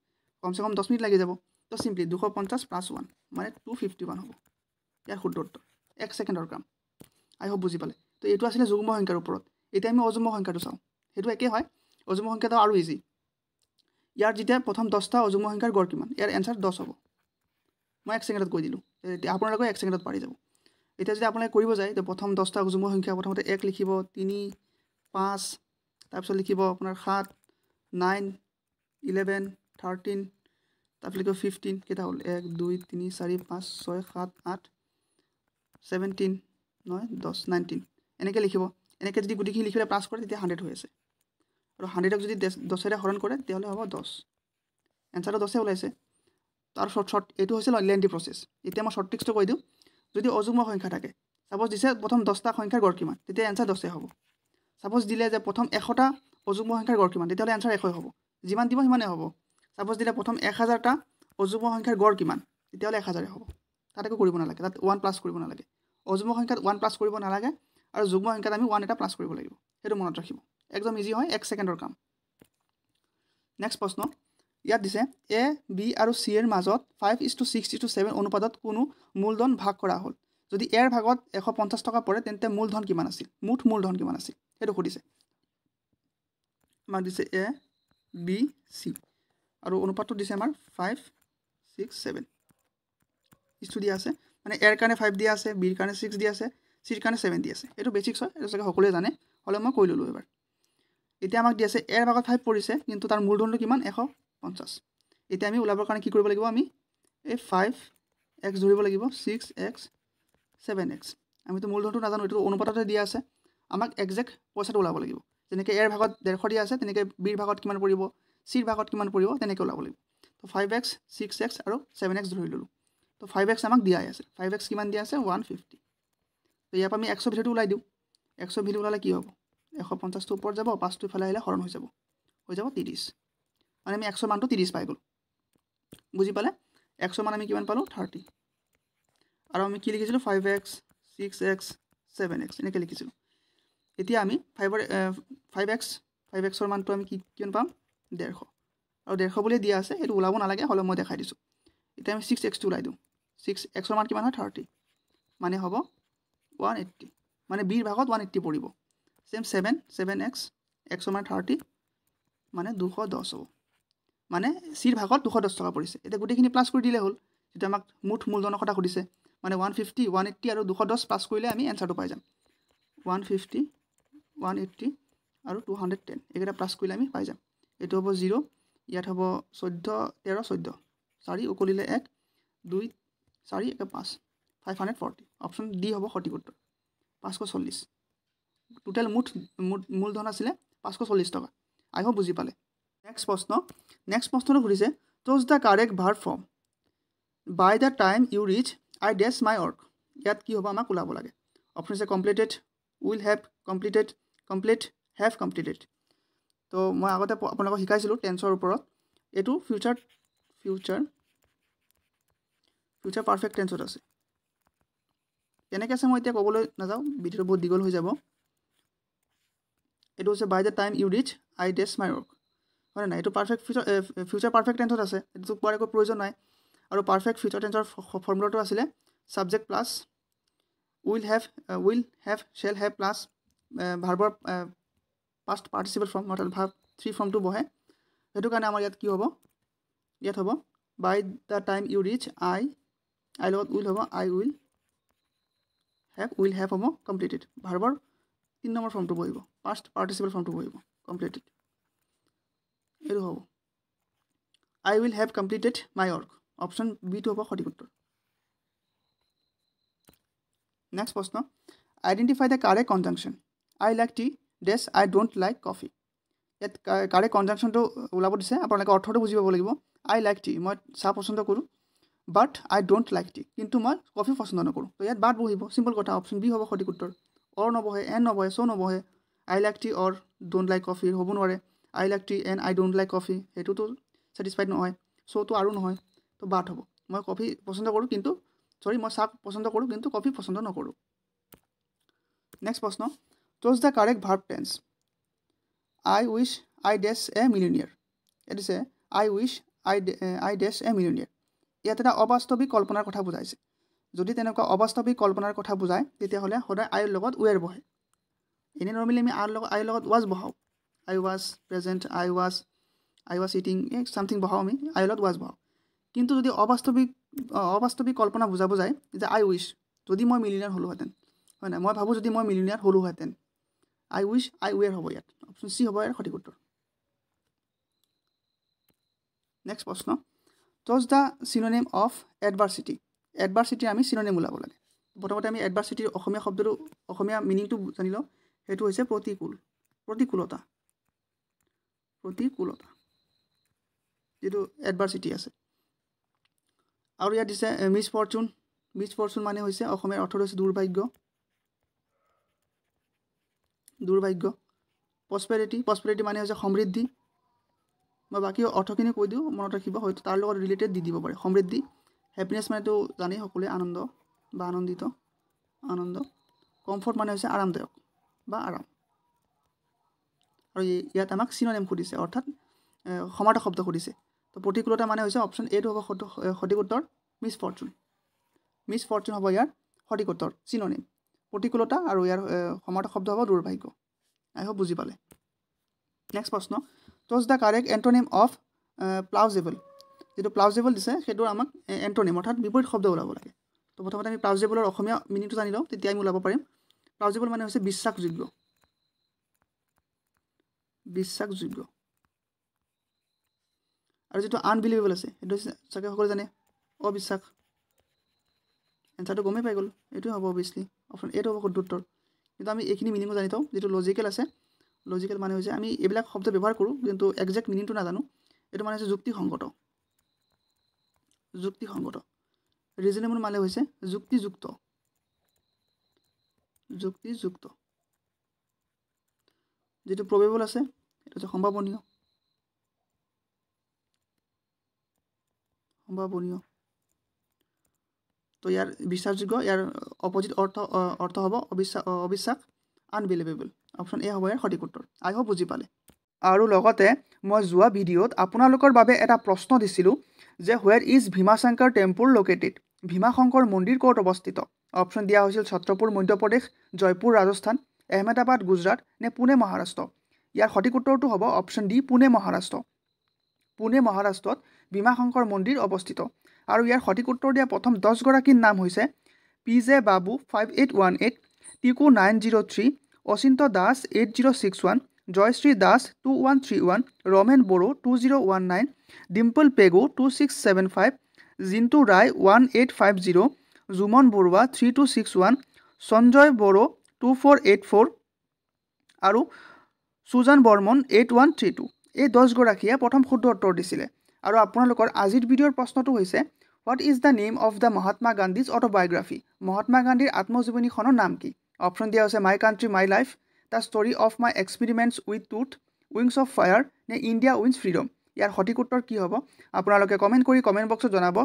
কমচে কম 10 মিনিট লাগি যাব তো চিম্পলি 250 + 1 মানে 251 হ'ব ইয়াৰ শুদ্ধ উত্তৰ 1 ছেকেণ্ডৰ কাম আই হোপ বুজি পালে তো এইটো আছিলে যুগ্ম সংখ্যাৰ ওপৰত এতিয়া আমি অযুগ্ম সংখ্যাটো চাওঁ সেইটো একেই হয় অযুগ্ম সংখ্যাটো আৰু ইজি ইয়াৰ যেতিয়া প্ৰথম 10টা অযুগ্ম সংখ্যাৰ গড় কিমান ইয়াৰ এনচাৰ 10 হ'ব মই 1 ছেকেণ্ডত কৈ দিলোঁ এতিয়া আপোনালোকে 1 ছেকেণ্ডত পাৰি যাব এতিয়া যদি আপোনালোকে কৰিব যায় তো প্ৰথম 10টা যুগ্ম সংখ্যা প্ৰথমতে 1 লিখিব 3 5 তাৰপিছত লিখিব আপোনাৰ 7 9 11 13 তাৰপিছত লিখিব 15 কেইটা হ'ল 1 2 3 4 5 6 7 8 17 9 10 19 এনেকৈ লিখিব এনেকৈ যদি গোটেইখিনি লিখিলে প্লাছ কৰে তেতিয়া 100 হৈ আছে আৰু 100ক যদি 10ৰে হৰণ কৰে তেতিয়াহ'লে হ'ব 10 এনচাৰটো 10 ওলাইছে তাৰ শ্বৰ্ট এইটো হৈছে লেন্থি প্ৰচেছ এতিয়া মই শ্বৰ্ট ট্ৰিক্সটো কৈ দিওঁ যদি অযুগ্ম সংখ্যা থাকে সাপোজ দিছে প্ৰথম 10টা সংখ্যাৰ গড় কিমান তেতিয়া এনচাৰ 10 হ'ব সাপোজ দিলে যে প্ৰথম 100টা অযুগ্ম সংখ্যাৰ গড় কিমান তেতিয়াহ'লে এনচাৰ 100 হ'ব যিমান দিব সিমানে হ'ব সাপোজ দিলে প্ৰথম 1000টা অযুগ্ম সংখ্যাৰ গড় কিমান তেতিয়াহ'লে 1000 হ'ব তাত একো কৰিব নালাগে তাত 1 প্লাছ কৰিব নালাগে অযুগ্ম সংখ্যাত 1 প্লাছ কৰিব নালাগে আৰু যুগ্ম সংখ্যাত আমি 1 এটা প্লাছ কৰিব লাগিব সেইটো মনত ৰাখিব একদম ইজি হয় 1 ছেকেণ্ডৰ কাম নেক্সট প্ৰশ্ন ইয়াত দিছে এ বি আৰু চি এৰ মাজত 5:6:7 অনুপাতত কোনো মূলধন ভাগ কৰা হ'ল যদি এৰ ভাগত 150 টকা পৰে তেন্তে মূলধন কিমান আছিল মুঠ মূলধন কিমান আছিল সেইটো সুধিছে আমাক দিছে এ বি চি আৰু অনুপাতটো দিছে আমাৰ 5:6:7 ইছটো দিয়া আছে মানে এৰ কাৰণে 5 দিয়া আছে বিৰ কাৰণে 6 দিয়া আছে চিৰ কাৰণে 7 দিয়া আছে এইটো বেচিক্স হয় এইটো চাগে সকলোৱে জানে হলে মই কৈ ললো এবাৰ এতিয়া আমাক দিয়া আছে এৰ ভাগত 5 পৰিছে কিন্তু তাৰ মূলধনটো কিমান 150 এতিয়া আমি ওলাবৰ কাৰণে কি কৰিব লাগিব আমি এই 5x ধৰিব লাগিব 6x 7x আমিতো মূলধনটো নাজানো এইটো অনুপাততে দিয়া আছে আমাক এক্সাক্ট পইচাটো ওলাব লাগিব যেনেকৈ এৰ ভাগত 150 দিয়া আছে তেনেকৈ বিৰ ভাগত কিমান পৰিব চিৰ ভাগত কিমান পৰিব তেনেকৈ ওলাব লাগিব তো 5x 6x আৰু 7x ধৰি ললো তো 5x আমাক দিয়াই আছে 5x কিমান দিয়া আছে 150 তো ইয়াৰ পৰা আমি 100 ভিতৰটো ওলাই দিওঁ 100 ভিতৰত ওলালে কি হ'ব 150 টো ওপৰত যাব 5 টো ইফালে আহিলে হৰণ হৈ যাব 30 মানে আমি 100 মানটো 30 পাই গ'ল বুজি পালে 100 মান আমি কিমান পালো 30 আৰু আমি কি লিখিছিলো 5x 6x 7x এনেকৈ লিখিছিলো এতিয়া আমি 5x ৰ মানটো আমি কিমান পাম 150 আৰু 150 বুলি দিয়া আছে এইটো ওলাব নালাগে হলে মই দেখাই দিছো এতিয়া আমি 6x টো ওলাই দিওঁ 6x ৰ মান কিমান হয় 30 মানে হ'ব 180 মানে বিৰ ভাগত 180 পৰিব সেম 7x x ৰ মান 30 মানে 210 হ'ব মানে চিৰ ভাগত 210 টকা পৰিছে এটা গুটেখিনি প্লাস কৰি দিলে হল যেটা আমাক মুঠ মূলধনৰ কথা সুধিছে মানে 150 180 আৰু 210 প্লাস কৰিলে আমি এনসাৰটো পাই যাম 150 180 আৰু 210 একেটা প্লাস কৰিলে আমি পাই যাম এটো হ'ব 0 ইয়াত হ'ব 14 13 14 4 উকলিলে 1 2 4 1 5 540 অপশন ডি হ'ব সঠিক উত্তৰ 540 টোটাল মুঠ মূলধন আছিল 540 টকা আই হোপ বুজি পালে নেক্সট প্ৰশ্নটো সুধিছে choose the correct verb form by the time you reach I dash my work ইয়াত কি হ'ব আমাক ওলাব লাগে অপশন আছে completed will have completed completed have completed তো মই আগতে আপোনালোকক শিকাইছিলোঁ টেন্সৰ ওপৰত এইটো ফিউচাৰ পাৰফেক্ট টেন্সত আছে কেনেকৈ আছে মই এতিয়া ক'বলৈ নাযাওঁ ভিডিঅ'টো বহুত দীঘল হৈ যাব এইটো হৈছে by the time you reach I dash my work হয় নাই এইটো পাৰফেক্ট ফিউচাৰ পাৰফেক্ট টেন্সত আছে এইটো কোৱাৰ একো প্ৰয়োজন নাই আৰু পাৰফেক্ট ফিউচাৰ টেন্সৰ ফৰ্মুলাটো আছিলে subject plus will have shall have plus ভাৰ্বৰ পাষ্ট পাৰ্টিচিপল ফৰ্ম অৰ্থাৎ ভাৰ্ব 3 ফৰ্মটো বহে সেইটো কাৰণে আমাৰ ইয়াত কি হ'ব ইয়াত হ'ব by the time you reach I লগত উইল হ'ব আই উইল হেভ হ'ব কমপ্লিটেড ভাৰ্বৰ 3 নম্বৰ ফৰ্মটো বহিব পাষ্ট পাৰ্টিচিপল ফৰ্মটো বহিব কমপ্লিটেড এইটো হ'ব I will have completed my work option বিটো হ'ব সঠিক উত্তৰ নেক্সট প্ৰশ্ন identify the correct কনজাংশ্যন I like tea dash I don't like coffee ইয়াত কাৰেক্ট কনজাংশ্যনটো ওলাব দিছে আপোনালোকে অৰ্থটো বুজি পাব লাগিব আই লাইক টি মই চাহ পচন্দ কৰোঁ বাট আই ডোণ্ট লাইক টি কিন্তু মই কফি পচন্দ নকৰোঁ তো ইয়াত বাট বহিব চিম্পল কথা অপশ্যন বি হ'ব সঠিক উত্তৰ অৰ নবহে এন নবহে চ' নবহে I like tea or don't like coffee হ'ব নোৱাৰে I like tea and I don't like coffee সেইটোতো ছেটিছফাইড নহয় চ' আৰু নহয় তো বাট হ'ব মই কফি পচন্দ কৰোঁ কিন্তু মই চাহ পচন্দ কৰোঁ কিন্তু কফি পচন্দ নকৰোঁ নেক্সট প্ৰশ্ন choose the correct verb tense I wish I dash a millionaire ইয়াত দিছে আই wish I dash a millionaire ইয়াত এটা অবাস্তৱিক কল্পনাৰ কথা বুজাইছে যদি তেনেকুৱা অবাস্তৱিক কল্পনাৰ কথা বুজায় তেতিয়াহ'লে সদায় আইৰ লগত ৱেৰ বহে এনে নৰ্মেলি আমি আইৰ লগত ৱাজ বহাওঁ I was present I was eating something বহাওঁ আমি আইৰ লগত ৱাজ বহাওঁ কিন্তু যদি অবাস্তৱিক কল্পনা বুজাব যায় যে আই উইচ যদি মই মিলিয়নিয়াৰ হ'লোহেঁতেন হয় নাই মই ভাবোঁ যদি মই মিলিয়নিয়াৰ হ'লোহেঁতেন আই উইচ আই ৱেৰ হ'ব ইয়াত অপশ্যন চি হ'ব ইয়াৰ সঠিক উত্তৰ নেক্সট প্ৰশ্ন চুজ দ্য চিনোনিম অফ এডভাৰ্চিটিৰ আমি চিনোনিম ওলাব লাগে প্ৰথমতে আমি এডভাৰ্চিটিৰ অসমীয়া শব্দটো অসমীয়া মিনিংটো জানি লওঁ সেইটো হৈছে প্ৰতিকূলতা যিটো এডভাৰ্চিটি আছে আৰু ইয়াত দিছে মিছফৰ্চুন মানে হৈছে অসমীয়াৰ অৰ্থটো হৈছে দুৰ্ভাগ্য প্ৰস্পেৰিটি মানে হৈছে সমৃদ্ধি মই বাকী অৰ্থখিনি কৈ দিওঁ মনত ৰাখিব হয়তো তাৰ লগত ৰিলেটেড দি দিব পাৰে সমৃদ্ধি হেপিনেছ মানেতো জানেই সকলোৱে আনন্দ বা আনন্দিত কমফৰ্ট মানে হৈছে আৰামদায়ক বা আৰাম আৰু ইয়াত আমাক চিনোনিম সুধিছে অৰ্থাৎ সমাৰ্থক শব্দ সুধিছে তো প্ৰতিকূলতা মানে হৈছে অপশ্যন এটো হ'ব সঠিক উত্তৰ মিছফৰ্চুন হ'ব ইয়াৰ সঠিক উত্তৰ চিনোনিম প্ৰতিকূলতা আৰু ইয়াৰ সমাৰ্থক শব্দ হ'ব দুৰ্ভাগ্য আই হোপ বুজি পালে নেক্সট প্ৰশ্ন টছ দ্য কাৰেক্ট এণ্টনিম অফ প্লাউজেবল যেটো প্লাউজেবল দিছে সেইটো আমাক এণ্টনিম অৰ্থাৎ বিপৰীত শব্দ ওলাব লাগে তো প্ৰথমতে আমি প্লাউজেবলৰ অসমীয়া মিনিংটো জানি লওঁ তেতিয়া আমি ওলাব পাৰিম প্লাউজেবল মানে হৈছে বিশ্বাসযোগ্য আৰু যেটো আনবিলিভেবল আছে সেইটো চাগে সকলো জানে অবিশ্বাস এনসাৰটো গমেই পাই গ'ল এইটো হ'ব অবভিয়াছলি অপশ্যন এটো হ'ব শুদ্ধ উত্তৰ কিন্তু আমি এইখিনি মিনিংও জানি থওঁ যেটো লজিকেল আছে লজিকেল মানে হৈছে আমি এইবিলাক শব্দ ব্যৱহাৰ কৰোঁ কিন্তু একজেক্ট মিনিংটো নাজানো এইটো মানে হৈছে যুক্তিসংগত ৰিজনেবল মানে হৈছে যুক্তিযুক্ত যেটো প্ৰবেবল আছে এটা হৈছে সম্ভাৱনীয় তো ইয়াৰ বিশ্বাসযোগ্য ইয়াৰ অপজিট অৰ্থ হ'ব অবিশ্বাস আনবিলিভেবল অপশ্যন এ হ'ব ইয়াৰ সঠিক উত্তৰ আই হোপ বুজি পালে আৰু লগতে মই যোৱা ভিডিঅ'ত আপোনালোকৰ বাবে এটা প্ৰশ্ন দিছিলোঁ যে where is Bhimashankar temple located Bhimashankar মন্দিৰ ক'ত অৱস্থিত অপশ্যন দিয়া হৈছিল ছত্ৰপুৰ মধ্যপ্ৰদেশ জয়পুৰ ৰাজস্থান আহমেদাবাদ গুজৰাট নে পুনে মহাৰাষ্ট্ৰ ইয়াৰ সঠিক উত্তৰটো হ'ব অপশ্যন ডি পুনে মহাৰাষ্ট্ৰত ভীমাশংকৰ মন্দিৰ অৱস্থিত আৰু ইয়াৰ সঠিক উত্তৰ দিয়া প্ৰথম 10 গৰাকীৰ নাম হৈছে PJ বাবু 5818 টিকু 903 অচিন্ত দাস 8061 জয়শ্ৰী দাস 2131 ৰমেন বড়ো 2019 ডিম্পল পেগু 2675 জিন্তু ৰায় 1850 জুমন বৰুৱা 3261 সঞ্জয় বড়ো 2484 আৰু সুজান বৰ্মন 8132 এই 10 গৰাকীয়ে প্ৰথম শুদ্ধ উত্তৰ দিছিলে আৰু আপোনালোকৰ আজিৰ ভিডিঅ'ৰ প্ৰশ্নটো হৈছে what is the name of the Mahatma Gandhi's autobiography Mahatma গান্ধীৰ আত্মজীৱনীখনৰ নাম কি অপশ্যন দিয়া হৈছে my country my life the story of my experiments with টুথ উইংছ অফ ফায়াৰ নে ইণ্ডিয়া উইন্স ফ্ৰীডম ইয়াৰ সঠিক উত্তৰ কি হ'ব আপোনালোকে কমেণ্ট কৰি কমেণ্ট বক্সত জনাব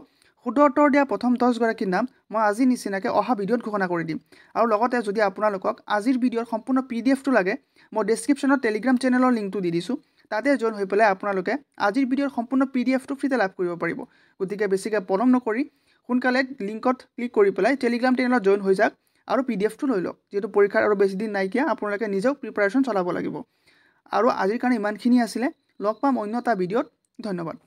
শুদ্ধ উত্তৰ দিয়া প্ৰথম 10 গৰাকীৰ নাম মই আজি নিচিনাকৈ অহা ভিডিঅ'ত ঘোষণা কৰি দিম আৰু লগতে যদি আপোনালোকক আজিৰ ভিডিঅ'ৰ সম্পূৰ্ণ PDFটো লাগে মই ডেছক্ৰিপশ্যনত টেলিগ্ৰাম চেনেলৰ লিংকটো দি দিছোঁ তাতে জইন হৈ পেলাই আপোনালোকে আজিৰ ভিডিঅ'ৰ সম্পূৰ্ণ PDFটো ফ্ৰীতে লাভ কৰিব পাৰিব গতিকে বেছিকৈ পলম নকৰি সোনকালে লিংকত ক্লিক কৰি পেলাই টেলিগ্ৰাম চেনেলত জইন হৈ যাওক আৰু PDFটো লৈ লওক যেহেতু পৰীক্ষাৰ আৰু বেছি দিন নাইকিয়া আপোনালোকে নিজেও প্ৰিপাৰেশ্যন চলাব লাগিব আৰু আজিৰ কাৰণে ইমানখিনি আছিলে লগ পাম অন্য এটা ভিডিঅ'ত ধন্যবাদ